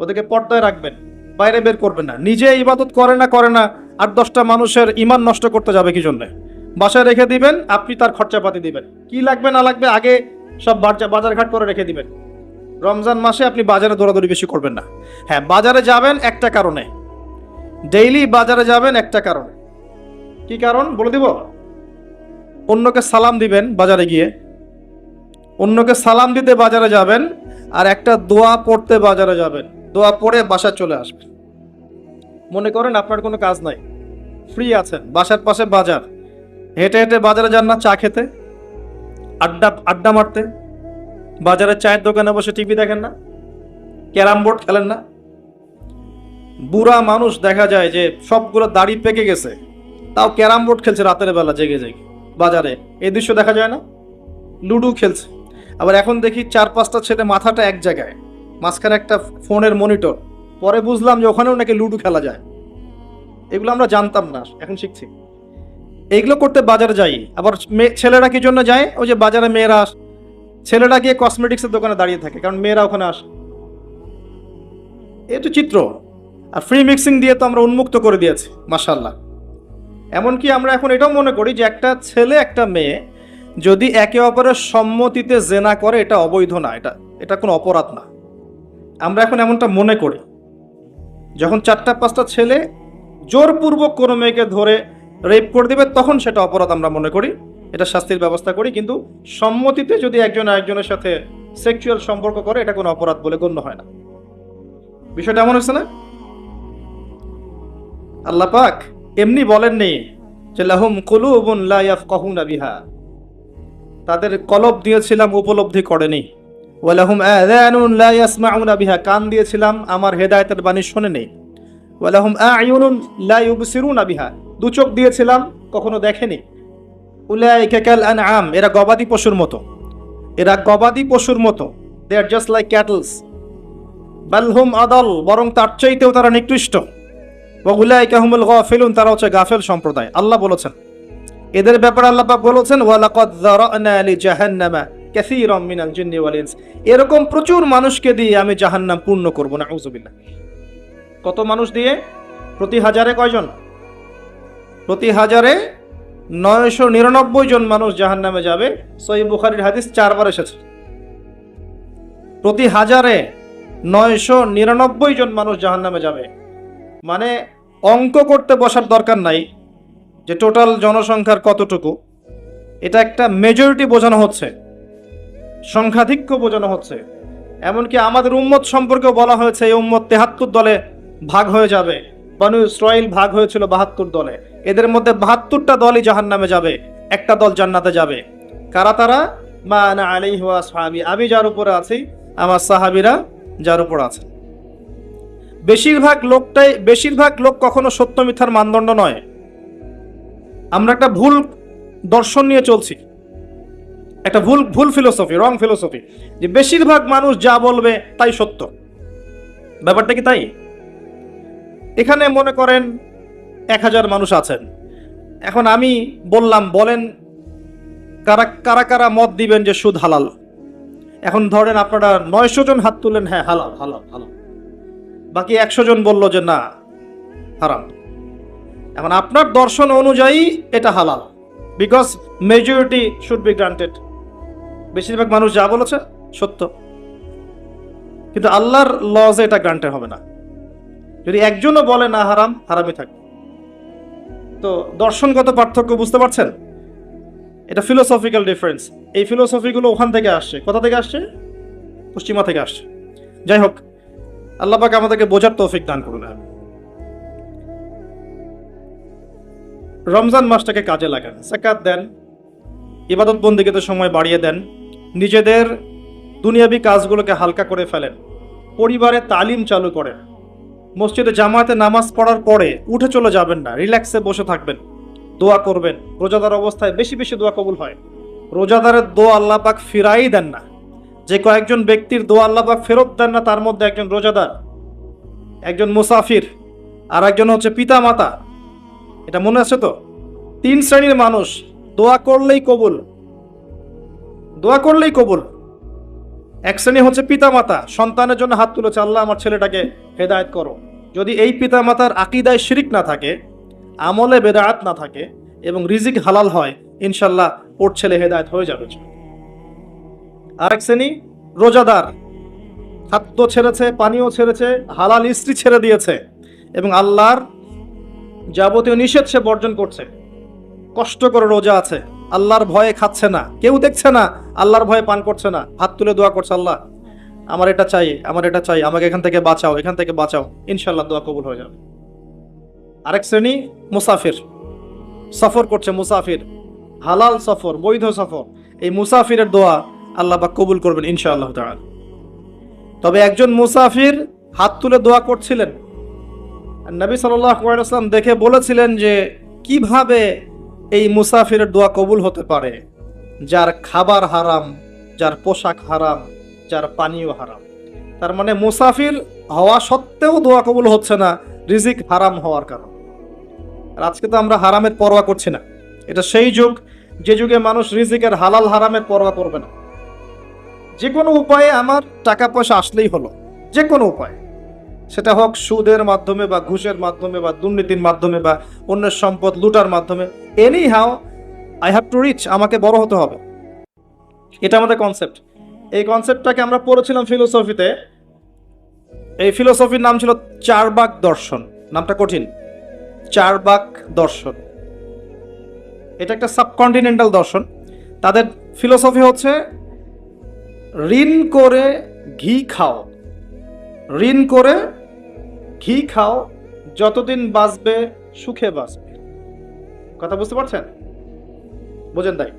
ওদেরকে পর্দায় রাখবেন, বাইরে বের করবেন না। নিজে ইবাদত করে না 8-10টা মানুষের ইমান নষ্ট করতে যাবে কি জন্য? বাসায় রেখে দিবেন, আপনি তার খরচাপাতি দিবেন, কি লাগবে না লাগবে আগে সব বাজারঘাট করে রেখে দিবেন। রমজান মাসে আপনি বাজারে দৌড়াদৌড়ি বেশি করবেন না। হ্যাঁ, বাজারে যাবেন একটা কারণে, ডেইলি বাজারে যাবেন একটা কারণে। কি কারণ বলে দিব? অন্যকে সালাম দিবেন বাজারে গিয়ে, অন্যকে সালাম দিতে বাজারে যাবেন, আর একটা দোয়া পড়তে বাজারে যাবেন, দোয়া পড়ে বাসায় চলে আসবেন। মনে করেন আপনার কোনো কাজ নাই, ফ্রি আছেন, বাসার পাশে বাজার, হেঁটে হেঁটে বাজারে যান না চা খেতে, আড্ডা মারতে, বাজারের চায়ের দোকানে বসে টিভি দেখেন না, ক্যারাম বোর্ড খেলেন না? বুড়া মানুষ দেখা যায় যে সবগুলো দাড়ি পেকে গেছে, তাও ক্যারাম বোর্ড খেলছে রাতের বেলা জেগে জেগে বাজারে। এই দৃশ্য দেখা যায় না? লুডো খেলছে। আবার এখন দেখি 4-5টা ছেলে মাথাটা এক জায়গায়, মাঝখানে একটা ফোনের মনিটর। পরে বুঝলাম যে ওখানেও নাকি লুডো খেলা যায়। এগুলো আমরা জানতাম না, এখন শিখছি। এইগুলো করতে বাজারে যাই। আবার ছেলেরা কি জন্য যায়? ওই যে বাজারে মেয়েরা ছেলেরা গিয়ে কসমেটিক্সের দোকানে দাঁড়িয়ে থাকে, কারণ মেয়েরা ওখানে আসে। এই তো চিত্র। আর ফ্রি মিক্সিং দিয়ে তো আমরা উন্মুক্ত করে দিয়েছি মাশাআল্লাহ। এমনকি আমরা এখন এটাও মনে করি যে একটা ছেলে একটা মেয়ে যদি একে অপরের সম্মতিতে জেনা করে এটা অবৈধ না, এটা কোনো অপরাধ না। আমরা এখন এমনটা মনে করি। যখন 4-5টা ছেলে জোরপূর্বক কোনো মেয়েকে ধরে রেপ করে দেবে তখন সেটা অপরাধ আমরা মনে করি, এটা শাস্তির ব্যবস্থা করি। কিন্তু সম্মতিতে যদি একজন আরেকজনের সাথে সেক্সুয়াল সম্পর্ক করে এটা কোনো অপরাধ বলে গণ্য হয় না। বিষয়টা এমন হচ্ছে না? আল্লাহ পাক এমনি বলেননি যে লাহুম কুলুবুন লা ইয়াফকাহুনা বিহা, তাদের কলব দিয়েছিলাম উপলব্ধি করেনি। ওয়া লাহুম আযানুন লা ইয়াসমাউনা বিহা, কান দিয়েছিলাম আমার হেদায়েতের বাণী শোনেনি। ওয়া লাহুম আ'য়ুনুন লা ইউবসিরুনা বিহা, দু চোখ দিয়েছিলাম কখনো দেখেনি। উলাইকা কাল আনআম, এরা গবাদি পশুর মতো, এরা গবাদি পশুর মতো। দে আর জাস্ট লাইক ক্যাটলস। বাল হুম আদাল, বরং তার চাইতেও তারা নিকৃষ্ট। ওয়া উলাইকা হুমুল গাফিলুন, তারা হচ্ছে গাফেল সম্প্রদায়। আল্লাহ বলেছেন এদের ব্যাপারে, আল্লাহ পাক বলেছেন ওয়া লাকাদ যারানা লি জাহান্নামা কাসীরাম মিনাল জিন্নি ওয়াল ইনস, এরকম প্রচুর মানুষকে দিয়ে আমি জাহান্নাম পূর্ণ করব। নাউযুবিল্লাহ। কত মানুষ দিয়ে? প্রতি হাজারে কয়জন? প্রতি হাজারে 999 জন মানুষ জাহান্নামে যাবে। সহিহ বুখারীর হাদিস 4 বার এসেছে। প্রতি হাজারে 999 জন মানুষ জাহান্নামে যাবে। মানে অঙ্ক করতে বসার দরকার নাই যে টোটাল জনসংখ্যার কতটুকু, এটা একটা মেজরিটি বোঝানো হচ্ছে, সংখ্যাধিক্য বোঝানো হচ্ছে। এমনকি আমাদের উম্মত সম্পর্কে বলা হয়েছে এই উম্মত 73 দলে ভাগ হয়ে যাবে। বনু ইসরাইল ভাগ হয়েছিল 72 দলে, এদের মধ্যে 72টা দলই জাহান্নামে যাবে, একটা দল জান্নাতে যাবে। কারা তারা? মা আনা আলাইহি ওয়া আসহাবি, আমি যার উপরে আছি, আমার সাহাবীরা যার উপর আছে। বেশিরভাগ লোক কখনো সত্য মিথ্যার মানদণ্ড নয়। আমরা একটা ভুল দর্শন নিয়ে চলছি, একটা ভুল ফিলোসফি, রং ফিলোসফি, যে বেশিরভাগ মানুষ যা বলবে তাই সত্য। ব্যাপারটা কি তাই? এখানে মনে করেন 1000 মানুষ আছেন, এখন আমি বললাম বলেন কারা কারা মত দিবেন যে সুদ হালাল। এখন ধরেন আপনারা 900 জন হাত তুললেন, হ্যাঁ হালাল হালাল হালাল, বাকি 100 জন বলল যে না হারাম। এখন আপনার দর্শন অনুযায়ী এটা হালাল, because majority should be granted, বেশিরভাগ মানুষ যা বলেছে সত্য। কিন্তু আল্লাহর লজে এটা গ্রান্টেড হবে না। যদি একজনও বলে না হারাম, হারামই থাকবে। তো দর্শনগত পার্থক্য বুঝতে পারছেন? এটা ফিলোসফিক্যাল ডিফারেন্স। এই ফিলোসফিগুলো ওখান থেকে আসছে। কোথা থেকে আসছে? পশ্চিমা থেকে আসছে। যাই হোক, আল্লাহ পাক আমাদেরকে বোঝার তৌফিক দান করুন। রমজান মাসটাকে কাজে লাগান, যাকাত দেন, ইবাদত বন্দেগীতে সময় বাড়িয়ে দেন, নিজেদের দুনিয়াবি কাজগুলোকে হালকা করে ফেলেন, পরিবারে তালিম চালু করেন, মসজিদে জামাতে নামাজ পড়ার পরে উঠে চলে যাবেন না, রিল্যাক্সে বসে থাকবেন, দোয়া করবেন। রোজাদার অবস্থায় বেশি বেশি দোয়া কবুল হয়। রোজাদারের দোয়া আল্লাহ পাক ফিরাই দেন না। যে কয়েকজন ব্যক্তির দোয়া আল্লাহ পাক ফেরত দেন না তার মধ্যে একজন রোজাদার, একজন মুসাফির, আর একজন হচ্ছে পিতা মাতা। এটা মনে আছে তো? 3 শ্রেণীর মানুষ দোয়া করলেই কবুল, দোয়া করলেই কবুল। এক শ্রেণী হচ্ছে পিতা মাতা, সন্তানের জন্য হাত তুলেছে, আল্লাহ আমার ছেলেটাকে হেদায়েত করো। যদি এই পিতা মাতার আকীদায় শিরিক না থাকে, আমলে বেদাত না থাকে এবং রিজিক হালাল হয়, ইনশাল্লাহ ওর ছেলে হেদায়েত হয়ে যাবে। আরেক শ্রেণী রোজাদার, খাদ্য ছেড়েছে, পানীয় ছেড়েছে, হালাল স্ত্রী ছেড়ে দিয়েছে এবং আল্লাহর যাবতীয় নিষেধ সে বর্জন করছে, কষ্ট করে রোজা আছে, আল্লাহর ভয়ে খাচ্ছে না, কেউ দেখছে না, আল্লাহর ভয়ে পান করছে না, হাত তুলে দোয়া করছে, আল্লাহ আমার এটা চাই, আমার এটা চাই, আমাকে এখান থেকে বাঁচাও, এখান থেকে বাঁচাও, ইনশাল্লাহ দোয়া কবুল হয়ে যাবে। আরেক শ্রেণী মুসাফির, সফর করছে, মুসাফির, হালাল সফর, বৈধ সফর, এই মুসাফিরের দোয়া আল্লাহ পাক কবুল করবেন ইনশাআল্লাহ তাআলা। তবে একজন মুসাফির হাত তুলে দোয়া করছিলেন, নবী সাল্লাল্লাহু আলাইহি ওয়াসাল্লাম দেখে বলেছিলেন যে কিভাবে এই মুসাফিরের দোয়া কবুল হতে পারে, যার খাবার হারাম, যার পোশাক হারাম, যার পানীয় হারাম। তার মানে মুসাফির হওয়া সত্ত্বেও দোয়া কবুল হচ্ছে না, রিজিক হারাম হওয়ার কারণে। আর আজকে তো আমরা হারামের পরোয়া করছি না। এটা সেই যুগ যে যুগে মানুষ রিজিকের হালাল হারামের পরোয়া করবে না। যে কোনো উপায়ে আমার টাকা পয়সা আসলেই হলো, যে কোনো উপায়, সেটা হোক সুদের মাধ্যমে বা ঘুষের মাধ্যমে বা দুর্নীতির মাধ্যমে বা অন্যের সম্পদ লুটার মাধ্যমে, any how I have to reach, আমাকে বড় হতে হবে। এটা আমাদের কনসেপ্ট। এই কনসেপ্টটাকে আমরা পড়েছিলাম ফিলোসফিতে। এই ফিলোসফির নাম ছিল চারবাক দর্শন। নামটা কঠিন, চারবাক দর্শন। এটা একটা সাবকন্টিনেন্টাল দর্শন। তাদের ফিলোসফি হচ্ছে ঋণ করে ঘি খাও, ঋণ করে ঘি খাও, যতদিন বাঁচবে সুখে বাঁচবে। কথা বুঝতে পারছেন? বুঝেন তাই?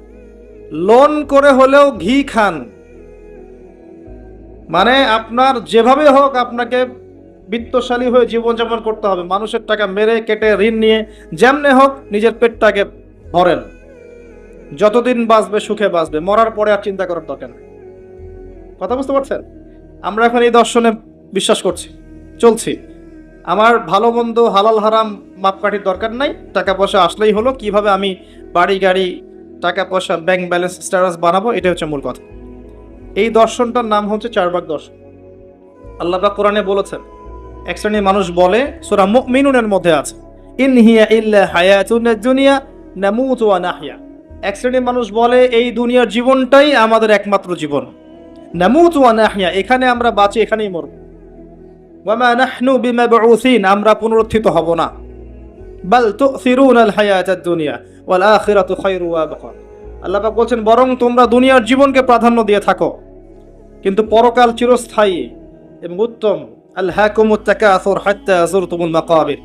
লোন করে হলেও ঘি খান, মানে আপনার যেভাবে হোক আপনাকে বিত্তশালী হয়ে জীবনযাপন করতে হবে। মানুষের টাকা মেরে কেটে ঋণ নিয়ে যেমনে হোক নিজের পেটটাকে ভরেন, যতদিন বাঁচবে সুখে বাঁচবে, মরার পরে আর চিন্তা করার দরকার নেই। কথা বুঝতে পারছেন? আমরা এখন এই দর্শনে বিশ্বাস করছি, চলছি। আমার ভালো মন্দ হালাল হারাম মাপকাঠির দরকার নাই, টাকা পয়সা আসলেই হলো। কিভাবে আমি বাড়ি গাড়ি টাকা পয়সা ব্যাংক ব্যালেন্স স্ট্যাটাস বানাবো, এটা হচ্ছে মূল কথা। এই দর্শনটার নাম হচ্ছে চারবাক দর্শন। আল্লাহ পাক কোরআনে বলেছেন, এক শ্রেণীর মানুষ বলে, সূরা মুমিনুনের মধ্যে আছে, ইন হিয়া ইল্লা হায়াতুনা দুনিয়া নামুতু ওয়া নাহইয়া। এক শ্রেণীর মানুষ বলে এই দুনিয়ার জীবনটাই আমাদের একমাত্র জীবন। নামুতু ওয়া নাহইয়া, এখানে আমরা বাঁচি, এখানেই মরব। ওয়া মা নাহনু বিমাবউসিন, আমরা পুনরুত্থিত হব না। বাল তুসিরুনাল হায়াতাদ দুনিয়া ওয়াল আখিরাতু খায়রু ওয়া আবকা। আল্লাহ পাক বলছেন, বরং তোমরা দুনিয়ার জীবনকে প্রাধান্য দিয়ে থাকো, কিন্তু পরকাল চিরস্থায়ী এবং উত্তম। আলহাকুমুত তাকাসুর হাত্তা যুরতুমুল মাকাবির।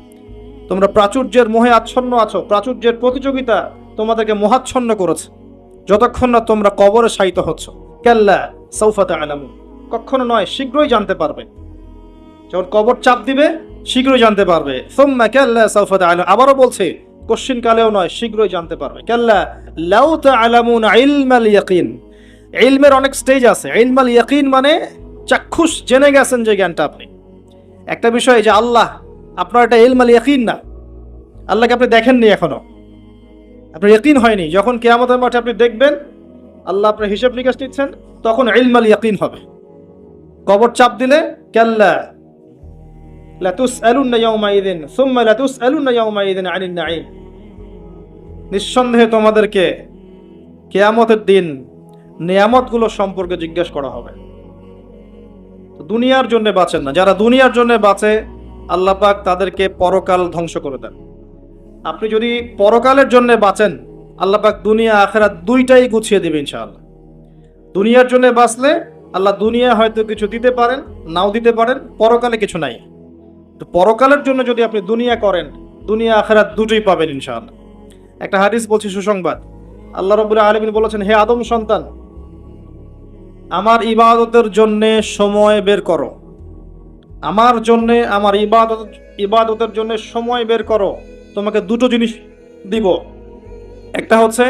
তোমরা প্রাচুর্যের মোহে আচ্ছন্ন আছো, প্রাচুর্যের প্রতিযোগিতা তোমাদেরকে মোহাচ্ছন্ন করেছে, যতক্ষণ না তোমরা কবরে শায়িত হচ্ছ। কাল্লা সাউফা তা'লামুন, কখনো নয়, শীঘ্রই জানতে পারবে। যখন কবর চাপ দিবে শীঘ্রই জানতে পারবে। সুম্মা কাল্লা সাউফা তা'লামুন, আবারও বলছে কোশ্চিন কালেও নয়, শীঘ্রই জানতে পারবে। কাল্লা লাউ তা'লামুন ইলমাল ইয়াকিন, ইলমের অনেক স্টেজ আছে। ইলমাল ইয়াকিন মানে চাক্ষুষ জেনে গেছেন যে জ্ঞানটা আপনি। একটা বিষয় যে আল্লাহ, আপনার এটা ইলমাল ইয়াকিন না, আল্লাহকে আপনি দেখেননি এখনো, আপনার ইয়াকিন হয়নি। যখন কিয়ামতের মাঠে আপনি দেখবেন আল্লাহ আপনার হিসাব নিকাশ নিচ্ছেন, তখন ইলমাল ইয়াকিন হবে। কবর চাপ দিলে কাল্লা লাতুসআলুন্না ইয়াওমাইযিন সুম্মা লাতুসআলুন্না ইয়াওমাইযিন আনিন নাঈম, নিঃসন্দেহে তোমাদেরকে কিয়ামতের দিন নিয়ামতগুলো সম্পর্কে জিজ্ঞাসা করা হবে। দুনিয়ার জন্য বাঁচেন না, যারা দুনিয়ার জন্য বাঁচে আল্লাহ পাক তাদেরকে পরকাল ধ্বংস করে দেন। আপনি যদি পরকালের জন্য বাঁচেন, আল্লাহ পাক দুনিয়া আখিরাত দুইটাই গুছিয়ে দেবে ইনশাআল্লাহ। দুনিয়ার জন্য বাঁচলে আল্লাহ দুনিয়া হয়তো কিছু দিতে পারেন, নাও দিতে পারেন, পরকালে কিছু নাই। তো পরকালের জন্য যদি আপনি দুনিয়া করেন, দুনিয়া আখিরাত দুটোই পাবেন ইনশাআল্লাহ। একটা হাদিস বলছি, সুসংবাদ। আল্লাহ রাব্বুল আলামিন বলেছেন, হে আদম সন্তান, আমার ইবাদতের জন্য সময় বের করো, আমার জন্য, আমার ইবাদতের জন্য সময় বের করো। তোমাকে দুটো জিনিস দিব। একটা হচ্ছে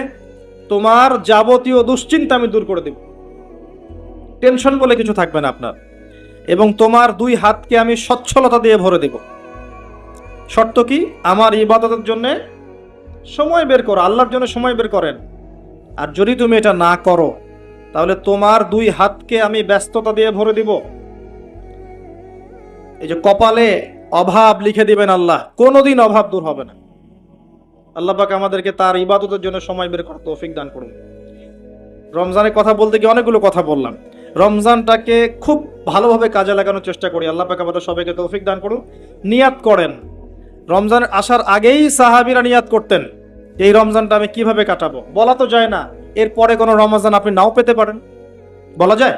তোমার যাবতীয় দুশ্চিন্তা আমি দূর করে দেব, টেনশন বলে কিছু থাকবে না আপনার, এবং তোমার দুই হাতকে আমি সচ্ছলতা দিয়ে ভরে দেব। শর্ত কি? আমার ইবাদতের জন্য সময় বের করো, আল্লাহর জন্য সময় বের করেন। আর যদি তুমি এটা না করো, তাহলে তোমার দুই হাতকে আমি ব্যস্ততা দিয়ে ভরে দিব। এই যে কপালে অভাব লিখে দিবেন আল্লাহ, কোনোদিন অভাব দূর হবে না। আল্লাহ পাক আমাদেরকে তার ইবাদতের জন্য সময় বের করার তৌফিক দান করুন। রমজানের কথা বলতে গিয়ে অনেকগুলো কথা বললাম। রমজানটাকে খুব ভালোভাবে কাজে লাগানোর চেষ্টা করি। আল্লাহ পাক আমাদের সবাইকে তৌফিক দান করুন। নিয়াত করেন। রমজান আসার আগেই সাহাবীরা নিয়াত করতেন, এই রমজানটা আমি কিভাবে কাটাবো। বলা তো যায় না, এরপরে কোনো রমজান আপনি নাও পেতে পারেন, বলা যায়।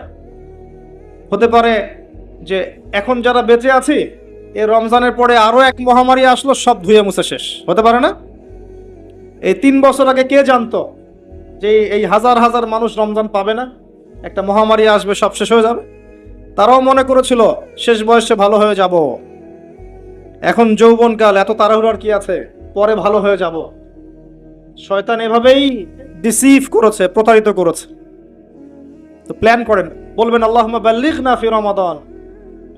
হতে পারে যে এখন যারা বেঁচে আছি, এই রমজানের পরে আরো এক মহামারী আসলো, সব ধুয়ে মুছে শেষ, হতে পারে না? এই 3 বছর আগে কে জানতো যে এই হাজার হাজার মানুষ রমজান পাবে না, একটা মহামারী আসবে, সব শেষ হয়ে যাবে। তারাও মনে করেছিল শেষ বয়সে ভালো হয়ে যাব, এখন যৌবনকাল, এত তাড়াহুড়ার কি আছে, পরে ভালো হয়ে যাব। শয়তান এভাবেই ডিসিভ করেছে, প্রতারিত করেছে। তো প্ল্যান করেন, বলবেন আল্লাহুম্মা বাল্লিগনা ফি রমাদান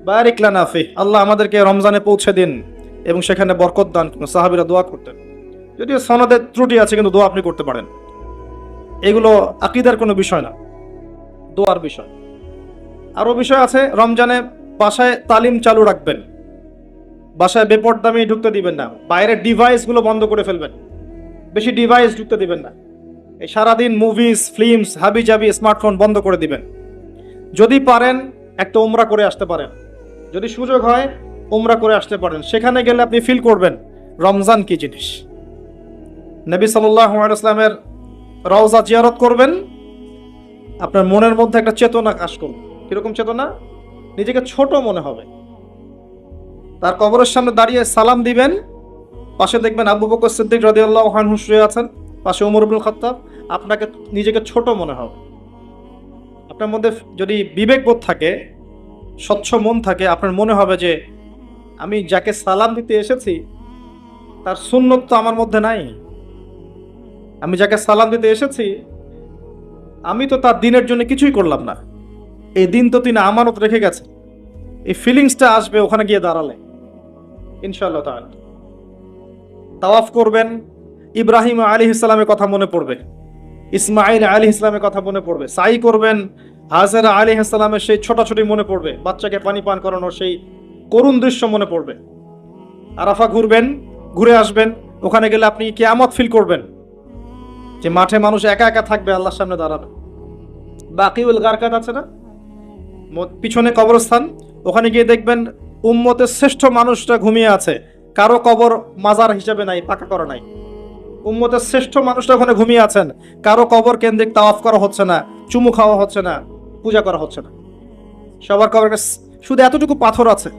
বারিক লানা ফি, আল্লাহ আমাদেরকে রমজানে পৌঁছে দিন এবং সেখানে বরকত দান করুন। সাহাবীরা দোয়া করতেন। যদিও সনদের ত্রুটি আছে, কিন্তু দোয়া আপনি করতে পারেন। এগুলো আকীদার কোনো বিষয় না, দোয়ার বিষয়। আরও বিষয় আছে, রমজানে বাসায় তালিম চালু রাখবেন, বাসায় বেপরদামি ঢুকতে দিবেন না, বাইরের ডিভাইসগুলো বন্ধ করে ফেলবেন, বেশি ডিভাইস ঢুকতে দিবেন না। এই সারাদিন মুভিজ, ফিল্মস, হাবি জাবি, স্মার্টফোন বন্ধ করে দিবেন। যদি পারেন একটা উমরা করে আসতে পারেন, যদি সুযোগ হয় উমরা করে আসতে পারেন। সেখানে গেলে আপনি ফিল করবেন রমজান কি জিনিস। নবী সাল্লাল্লাহু আলাইহি ওয়াসাল্লামের রওজা জিয়ারত করবেন, আপনার মনের মধ্যে একটা চেতনা কাজ করবে। কিরকম চেতনা? নিজেকে ছোট মনে হবে। তার কবরের সামনে দাঁড়িয়ে সালাম দিবেন, পাশে দেখবেন আবু বকর সিদ্দিক রাদিয়াল্লাহু আনহু শুয়ে আছেন, পাশে ওমর ইবনুল খাত্তাব। আপনাকে নিজেকে ছোট মনে হবে। আপনার মধ্যে যদি বিবেকবোধ থাকে, স্বচ্ছ মন থাকে, আপনার মনে হবে যে আমি যাকে সালাম দিতে এসেছি তার সুন্নত তো আমার মধ্যে নাই। আমি যাকে সালাম দিতে এসেছি আমি তো তার দিনের জন্য কিছুই করলাম না। এই দিন তো তিনি আমানত রেখে গেছে। এই ফিলিংসটা আসবে ওখানে গিয়ে দাঁড়ালে ইনশাআল্লাহ তাআলা। তাওয়াফ করবেন, ইব্রাহিম আলাইহিস সালামের কথা মনে পড়বে, ইসমাঈল আলাইহিস সালামের কথা মনে পড়বে। সাই করবেন, হাজেরা আলাইহিস সালামের সেই ছোটাছুটি মনে পড়বে, বাচ্চাকে পানি পান করানোর সেই করুণ দৃশ্য মনে পড়বে। আরাফা ঘুরবেন, ঘুরে আসবেন, ওখানে গেলে আপনি কিয়ামত ফিল করবেন, যে মাঠে মানুষ একা একা থাকবে, আল্লাহর সামনে দাঁড়াবে। বাকিউল গারকাত আছে না, পিছনে কবরস্থান, ওখানে গিয়ে দেখবেন উম্মতের শ্রেষ্ঠ মানুষটা ঘুমিয়ে আছে, কারো কবর মাজার হিসেবে নাই, পাকা করা নাই। উম্মতের শ্রেষ্ঠ মানুষটা ওখানে ঘুমিয়ে আছেন, কারো কবর কেন্দ্রিক তাওয়াফ করা হচ্ছে না, চুমু খাওয়া হচ্ছে না, পূজা করা হচ্ছে না। সবার কবরে শুধু এতটুকু পাথর আছে,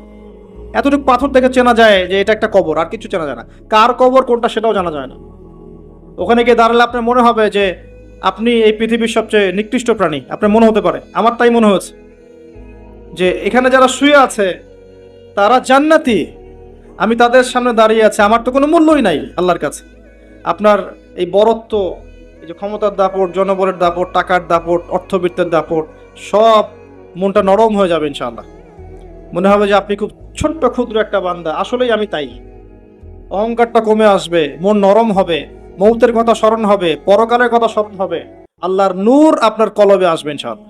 এতটুকু পাথর দেখে চেনা যায় যে এটা একটা কবর, আর কিছু চেনা যায় না। কার কবর কোনটা সেটাও জানা যায় না। ওখানে গিয়ে দাঁড়ালে আপনার মনে হবে যে আপনি এই পৃথিবীর সবচেয়ে নিকৃষ্ট প্রাণী, আপনার মনে হতে পারে, আমার তাই মনে হয়েছে, যে এখানে যারা শুয়ে আছে তারা জান্নাতি, আমি তাদের সামনে দাঁড়িয়ে আছি, আমার তো কোনো মূল্যই নাই আল্লাহর কাছে। আপনার এই বরত্ব, এই যে ক্ষমতার দাপট, জনবলের দাপট, টাকার দাপট, অর্থবিত্তের দাপট, সব মনটা নরম হয়ে যাবে ইনশাআল্লাহ। মনে হবে যে আপনি খুব ছোট্ট ক্ষুদ্র একটা বান্দা, আসলেই আমি তাই। অহংকারটা কমে আসবে, মন নরম হবে, মৌতের কথা স্মরণ হবে, পরকালের কথা স্মরণ হবে, আল্লাহর নূর আপনার কলবে আসবে ইনশাআল্লাহ।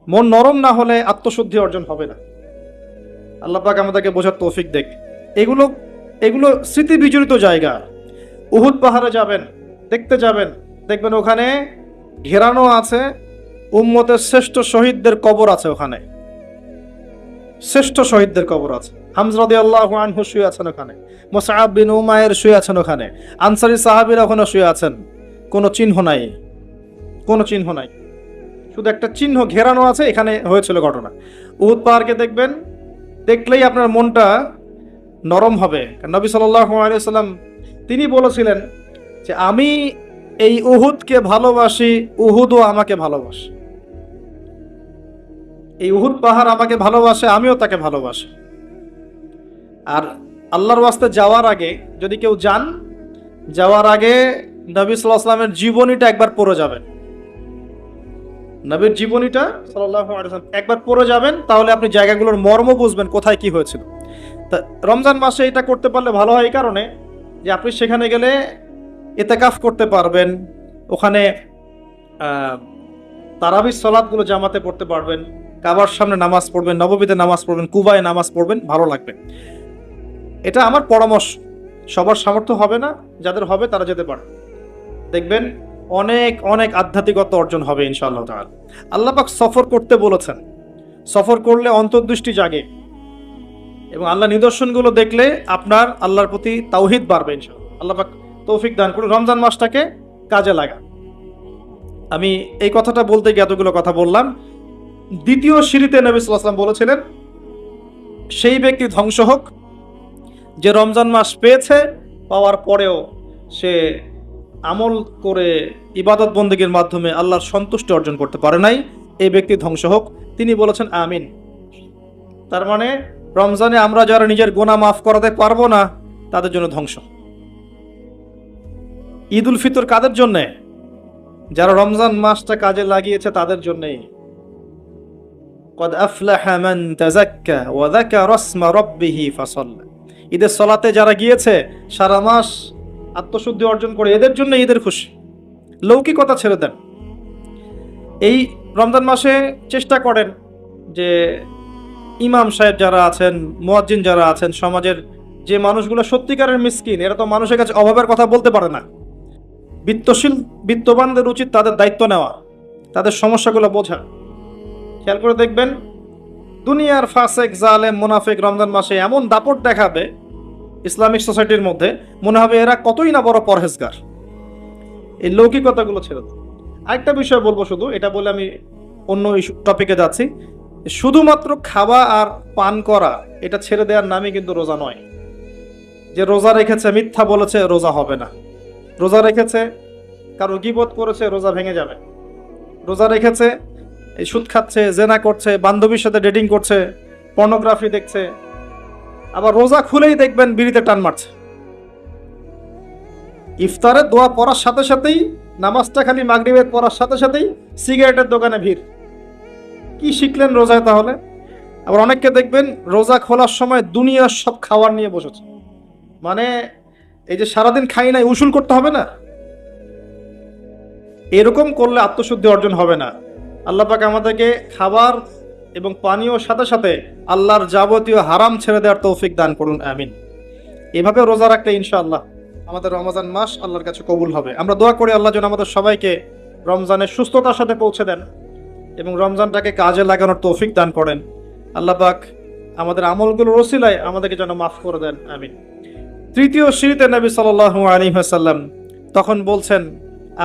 মন নরম না হলে আত্মশুদ্ধি অর্জন হবে না। আল্লাহ পাক আমাদেরকে বোঝার তৌফিক দেখ। এগুলো এগুলো স্মৃতি বিজড়িত জায়গা। উহুদ পাহাড়ে যাবেন, দেখতে যাবেন, দেখবেন ওখানে ঘেরানো আছে উম্মতের শ্রেষ্ঠ শহীদদের কবর আছে। ওখানে শ্রেষ্ঠ শহীদদের কবর আছে। হামজা রাদিয়াল্লাহু আনহু শুয়ে আছেন ওখানে, মুসআব বিন উমাইর শুয়ে আছেন ওখানে, আনসারী সাহাবীরা ওখানে শুয়ে আছেন। কোনো চিহ্ন নাই, কোনো চিহ্ন নাই, শুধু একটা চিহ্ন ঘেরানো আছে, এখানে হয়েছিল ঘটনা। উহুদ পাহাড়কে দেখবেন, দেখলেই আপনার মনটা নরম হবে। নবী সাল্লাল্লাহু আলাইহি ওয়াসাল্লাম তিনি বলেছিলেন যে আমি এই উহুদকে ভালোবাসি, উহুদও আমাকে ভালোবাসে। এই উহুদ পাহাড় আমাকে ভালোবাসে, আমিও তাকে ভালোবাসি। আর আল্লাহর ওয়াস্তে যাওয়ার আগে যদি কেউ যান, যাওয়ার আগে নবী সাল্লাল্লাহু আলাইহি ওয়াসাল্লামের জীবনীটা একবার পড়ে যাবেন। নবীর জীবনীটা সাল্লাল্লাহু আলাইহি ওয়াসাল্লাম একবার পড়ে যাবেন, তাহলে আপনি জায়গাগুলোর মর্ম বুঝবেন, কোথায় কি হয়েছিল। তা রমজান মাসে এটা করতে পারলে ভালো হয়, এই কারণে যে আপনি সেখানে গেলে ইতিকাফ করতে পারবেন, ওখানে তারাবির সালাতগুলো জামাতে পড়তে পারবেন, কাবার সামনে নামাজ পড়বেন, নববীতে নামাজ পড়বেন, কুবায় নামাজ পড়বেন, ভালো লাগবে। এটা আমার পরামর্শ। সবার সামর্থ্য হবে না, যাদের হবে তারা যেতে পারে, দেখবেন অনেক অনেক আধ্যাত্মিকতা অর্জন হবে ইনশাআল্লাহ তাআলা। আল্লাহ পাক সফর করতে বলেছেন, সফর করলে অন্তর্দৃষ্টি জাগে এবং আল্লাহ নিদর্শনগুলো দেখলে আপনার আল্লাহর প্রতি তাওহীদ বাড়বে ইনশাআল্লাহ। আল্লাহ পাক তৌফিক দান করুন, রমজান মাসটাকে কাজে লাগা। আমি এই কথাটা বলতে গিয়ে এতগুলো কথা বললাম। দ্বিতীয় সিঁড়িতে নবী সাল্লাল্লাহু আলাইহি ওয়াসাল্লাম বলেছিলেন, সেই ব্যক্তি ধ্বংস হোক যে রমজান মাস পেয়েছে, পাওয়ার পরেও সে আমল করে ইবাদত বন্দেগীর মাধ্যমে আল্লাহর সন্তুষ্টি অর্জন করতে পারে নাই, এই ব্যক্তি ধ্বংস হোক। তিনি বলেছেন আমিন। তার মানে রমজানে আমরা যারা নিজের গুনাহ মাফ করাতে পারবো না, তাদের জন্য ধ্বংস। ঈদ উল ফিতর কাদের জন্যে? যারা রমজান মাসটা কাজে লাগিয়েছে তাদের জন্যেই। কদ আফলাহা মান তাযাক্কা ওয়া যাকারা ইসমা রাব্বিহি ফাসাল্লা। ঈদের সালাতে যারা গিয়েছে, সারা মাস আত্মশুদ্ধি অর্জন করে এদের জন্য ঈদের খুশি। লৌকিকতা ছেড়ে দেন। এই রমজান মাসে চেষ্টা করেন যে ইমাম সাহেব যারা আছেন, মুয়াজ্জিন যারা আছেন, সমাজের যে মানুষগুলো সত্যিকারের মিসকিন, এরা তো মানুষের কাছে অভাবের কথা বলতে পারে না। বিত্তবানদের উচিত তাদের দায়িত্ব নেওয়া, তাদের সমস্যাগুলো বোঝা। খেয়াল করে দেখবেন দুনিয়ার ফাসেক জালেম মুনাফিক রমজান মাসে এমন দাপট দেখাবে ইসলামিক সোসাইটির মধ্যে, মনে হবে এরা কতই না বড় পরহেজগার। এই লৌকিকতাগুলো ছেড়ে দেয়। আরেকটা বিষয় বলবো, শুধু এটা বলে আমি অন্য টপিকে যাচ্ছি। শুধুমাত্র খাওয়া আর পান করা এটা ছেড়ে দেওয়ার নামই কিন্তু রোজা নয়। যে রোজা রেখেছে মিথ্যা বলেছে, রোজা হবে না। রোজা রেখেছে কারো গীবত করেছে, রোজা ভেঙে যাবে। রোজা রেখেছে এই সুদ খাচ্ছে, জেনা করছে, বান্ধবীর সাথে ডেটিং করছে, পর্নোগ্রাফি দেখছে, আবার রোজা খুলেই দেখবেন বিড়িতে টান মারছে। ইফতারের দোয়া পড়ার সাথে সাথেই, নামাজটা খালি মাগরিবের পড়ার সাথে সাথেই সিগারেটের দোকানে ভিড়। কি শিখলেন রোজায় তাহলে? আবার অনেককে দেখবেন রোজা খোলার সময় দুনিয়ার সব খাবার নিয়ে বসেছে। মানে এই যে সারাদিন খাই নাই, উসুল করতে হবে না? এরকম করলে আত্মশুদ্ধি অর্জন হবে না। আল্লাহ পাক আমাদেরকে খাবার এবং পানীয় সাথে সাথে আল্লাহর যাবতীয় হারাম ছেড়ে দেওয়ার তৌফিক দান করুন, আমিন। এভাবে রোজা রাখলে ইনশাআল্লাহ আমাদের রমজান মাস আল্লাহর কাছে কবুল হবে। আমরা দোয়া করি আল্লাহ যেন আমাদের সবাইকে রমজানের সুস্থতার সাথে পৌঁছে দেন এবং রমজানটাকে কাজে লাগানোর তৌফিক দান করেন। আল্লাহ পাক আমাদের আমলগুলোর ওসিলায় আমাদেরকে যেন মাফ করে দেন, আমিন। তৃতীয় সিঁড়িতে নবী সাল্লাল্লাহু আলাইহি ওয়াসাল্লাম তখন বলছেন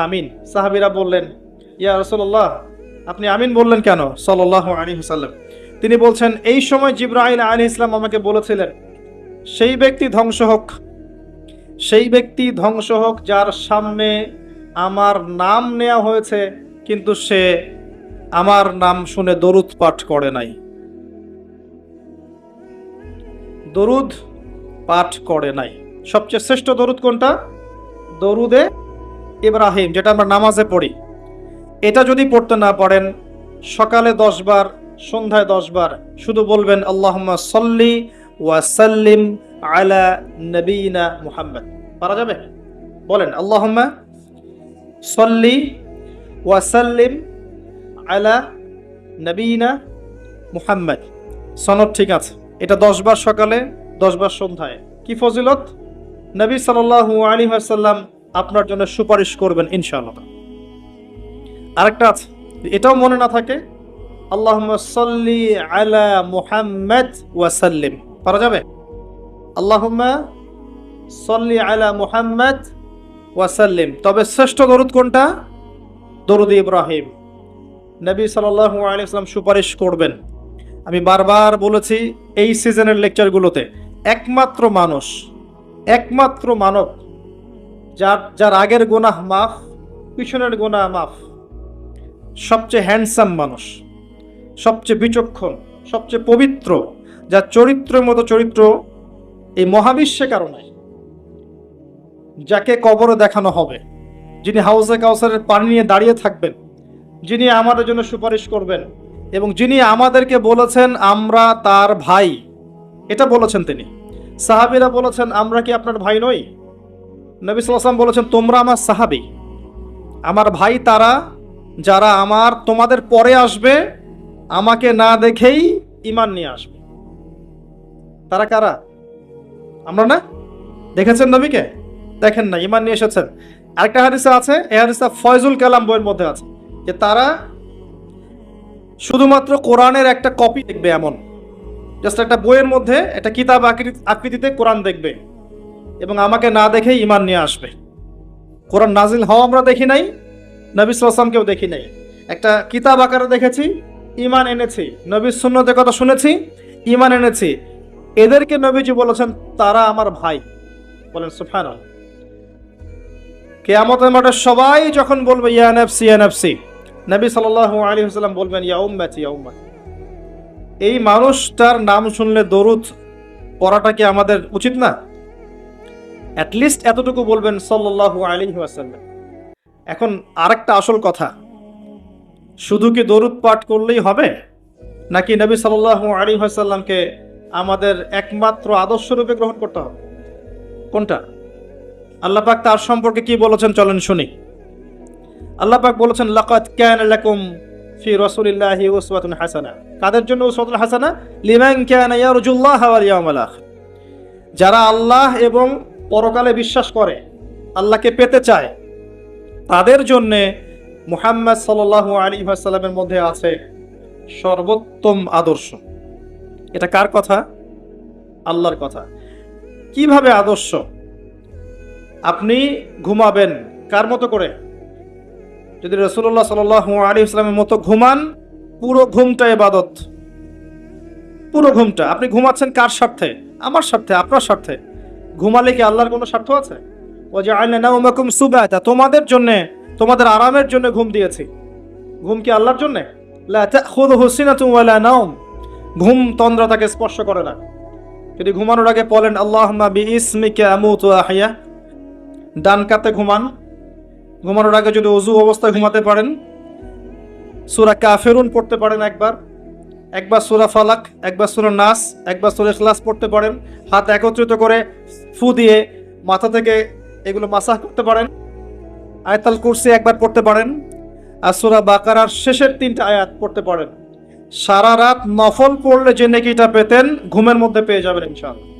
আমিন। সাহাবীরা বললেন, ইয়া রাসূলুল্লাহ, আপনি আমিন বললেন কেন? সাল্লাল্লাহু আলাইহি ওয়াসাল্লাম তিনি বলছেন, এই সময় জিবরাইল আলাইহিস সালাম আমাকে বলেছিলেন, সেই ব্যক্তি ধ্বংস হোক, সেই ব্যক্তি ধ্বংস হোক যার সামনে আমার নাম নেওয়া হয়েছে কিন্তু সে আমার নাম শুনে দরুদ পাঠ করে নাই। দরুদ পাঠ করে নাই। সবচেয়ে শ্রেষ্ঠ দরুদ কোনটা? দরুদে ইব্রাহিম, যেটা আমরা নামাজে পড়ি। এটা যদি পড়তে না পারেন, সকালে 10 বার, সন্ধ্যায় 10 বার শুধু বলবেন আল্লাহুম্মা সাল্লি ওয়া সাল্লিম আলা নবিয়িনা মুহাম্মদ। পারা যাবে? বলেন আল্লাহুম্মা সাল্লি ওয়া সাল্লিম আলা নবিয়িনা মুহাম্মদ। সনদ ঠিক আছে। এটা 10 বার সকালে, 10 বার সন্ধ্যায়। কি ফজিলত! নবী সাল্লাল্লাহু আলাইহি ওয়াসাল্লাম আপনার জন্য সুপারিশ করবেন ইনশাআল্লাহ। আরেকটা আছে, এটাও মনে না থাকে, আল্লাহুম্মা সাল্লি আলা মুহাম্মদ ওয়া সাল্লিম। পারা যাবে? আল্লাহুম্মা সাল্লি আলা মুহাম্মদ ওয়া সাল্লিম। তবে শ্রেষ্ঠ দরুদ কোনটা? দরুদ ইব্রাহিম। নবী সাল্লাল্লাহু আলাইহি ওয়াসাল্লাম সুপারিশ করবেন। আমি বারবার বলেছি এই সিজনের লেকচারগুলোতে, একমাত্র মানব যার আগের গুনাহ মাফ, পিছনের গুনাহ মাফ, সবচেয়ে হ্যান্ডসাম মানুষ, সবচেয়ে বিচক্ষণ, সবচেয়ে পবিত্র, যার চরিত্রের মতো চরিত্র এই মহাবিশ্বে কারো নাই, যাকে কবরে দেখানো হবে, যিনি হাউজে কাউসারের পানি নিয়ে দাঁড়িয়ে থাকবেন, যিনি আমাদের জন্য সুপারিশ করবেন এবং যিনি আমাদেরকে বলেছেন আমরা তার ভাই। এটা বলেছেন তিনি। সাহাবীরা বলেছেন, আমরা কি আপনার ভাই নই? নবী সাল্লাল্লাহু আলাইহি ওয়াসাল্লাম বলেছেন, তোমরা আমার সাহাবী, আমার ভাই তারা যারা তোমাদের পরে আসবে, আমাকে না দেখেই ঈমান নিয়ে আসবে। তারা কারা? আমরা না? দেখেছেন নবীকে? দেখেন না, ঈমান নিয়ে এসেছেন। আরেকটা হাদিসে আছে, এই হাদিসটা ফয়জুল কালাম বইয়ের মধ্যে আছে, যে তারা শুধুমাত্র কোরআনের একটা কপি দেখবে, এমন জাস্ট একটা বইয়ের মধ্যে একটা কিতাব আকৃতিতে কোরআন দেখবে এবং আমাকে না দেখেই ঈমান নিয়ে আসবে। কোরআন নাজিল হওয়া আমরা দেখি নাই, নবী সাল্লাল্লাহু আলাইহি ওয়াসাল্লামকেও দেখি নাই। একটা কিতাব আকারে দেখেছি, ঈমান এনেছি, নবীর সুন্নতের কথা শুনেছি, ঈমান এনেছি। এদেরকে নবীজি বলেছেন তারা আমার ভাই। বলেন সুবহানাল্লাহ। কিয়ামতের মাঠে সবাই যখন বলবে ইয়া নাফসি ইয়া নাফসি, নবী সাল্লাল্লাহু আলাইহি ওয়াসাল্লাম বলবেন ইয়া উম্মতি ইয়া উম্মতি। এই মানুষটার নাম শুনলে দরুদ পড়াটা কি আমাদের উচিত না? অ্যাটলিস্ট এতটুকু বলবেন সাল্লাল্লাহু আলাইহি ওয়াসাল্লাম। এখন আরেকটা আসল কথা, শুধু কি দরুদ পাঠ করলেই হবে, নাকি নবী সাল্লাল্লাহু আলাইহি ওয়াসাল্লামকে আমাদের একমাত্র আদর্শ রূপে গ্রহণ করতে হবে? কোনটা? আল্লাহ পাক তার সম্পর্কে কি বলেছেন চলেন শুনি। আল্লাহ পাক বলেছেন লাকাদ কানা লাকুম ফি রাসূলিল্লাহি উসওয়াতুন হাসানা। কাদের জন্য উসওয়াতুন হাসানা? লিমান কানা ইয়ারজুল্লাহ ওয়াল ইয়াউমাল আখির। যারা আল্লাহ এবং পরকালে বিশ্বাস করে, আল্লাহকে পেতে চায়, তাদের জন্যে মুহাম্মদ সাল্লাল্লাহু আলাইহি ওয়াসাল্লামের মধ্যে আছে সর্বোত্তম আদর্শ। এটা কার কথা? আল্লাহর কথা। কিভাবে আদর্শ? আপনি ঘুমাবেন কার মতো করে? যদি রাসূলুল্লাহ সাল্লাল্লাহু আলাইহি ওয়াসাল্লামের মতো ঘুমান, পুরো ঘুমটা ইবাদত। পুরো ঘুমটা। আপনি ঘুমাচ্ছেন কার স্বার্থে? আমার স্বার্থে, আপনার স্বার্থে। ঘুমালে কি আল্লাহর কোনো স্বার্থ আছে? ওয়াজআলনা নাওমাকুম সুবাতা, তোমাদের জন্য, তোমাদের আরামের জন্য ঘুম দিয়েছি। ঘুম কি আল্লাহর জন্য? লা তাখুযুহু সিনাতুন ওয়ালা নাওম। ঘুম তন্দ্রা তাকে স্পর্শ করে না। যদি ঘুমানোর আগে বলেন আল্লাহুম্মা বিইসমিকা আমুতু ওয়া আহইয়া, ডান কাতে ঘুমান। ঘুমানোর আগে যদি ওযু অবস্থায় ঘুমাতে পারেন, সূরা কাফিরুন পড়তে পারেন একবার সূরা ফালাক, একবার সূরা নাস, একবার সূরা ইখলাস পড়তে পারেন। হাত একত্রিত করে ফু দিয়ে মাথা থেকে এগুলো মাসাহ করতে পারেন। আয়াতুল কুরসি একবার পড়তে পারেন, আর সূরা বাকারার শেষের 3টা আয়াত পড়তে পারেন। সারা রাত নফল পড়লে যে নেকিটা পেতেন ঘুমের মধ্যে পেয়ে যাবেন ইনশাআল্লাহ।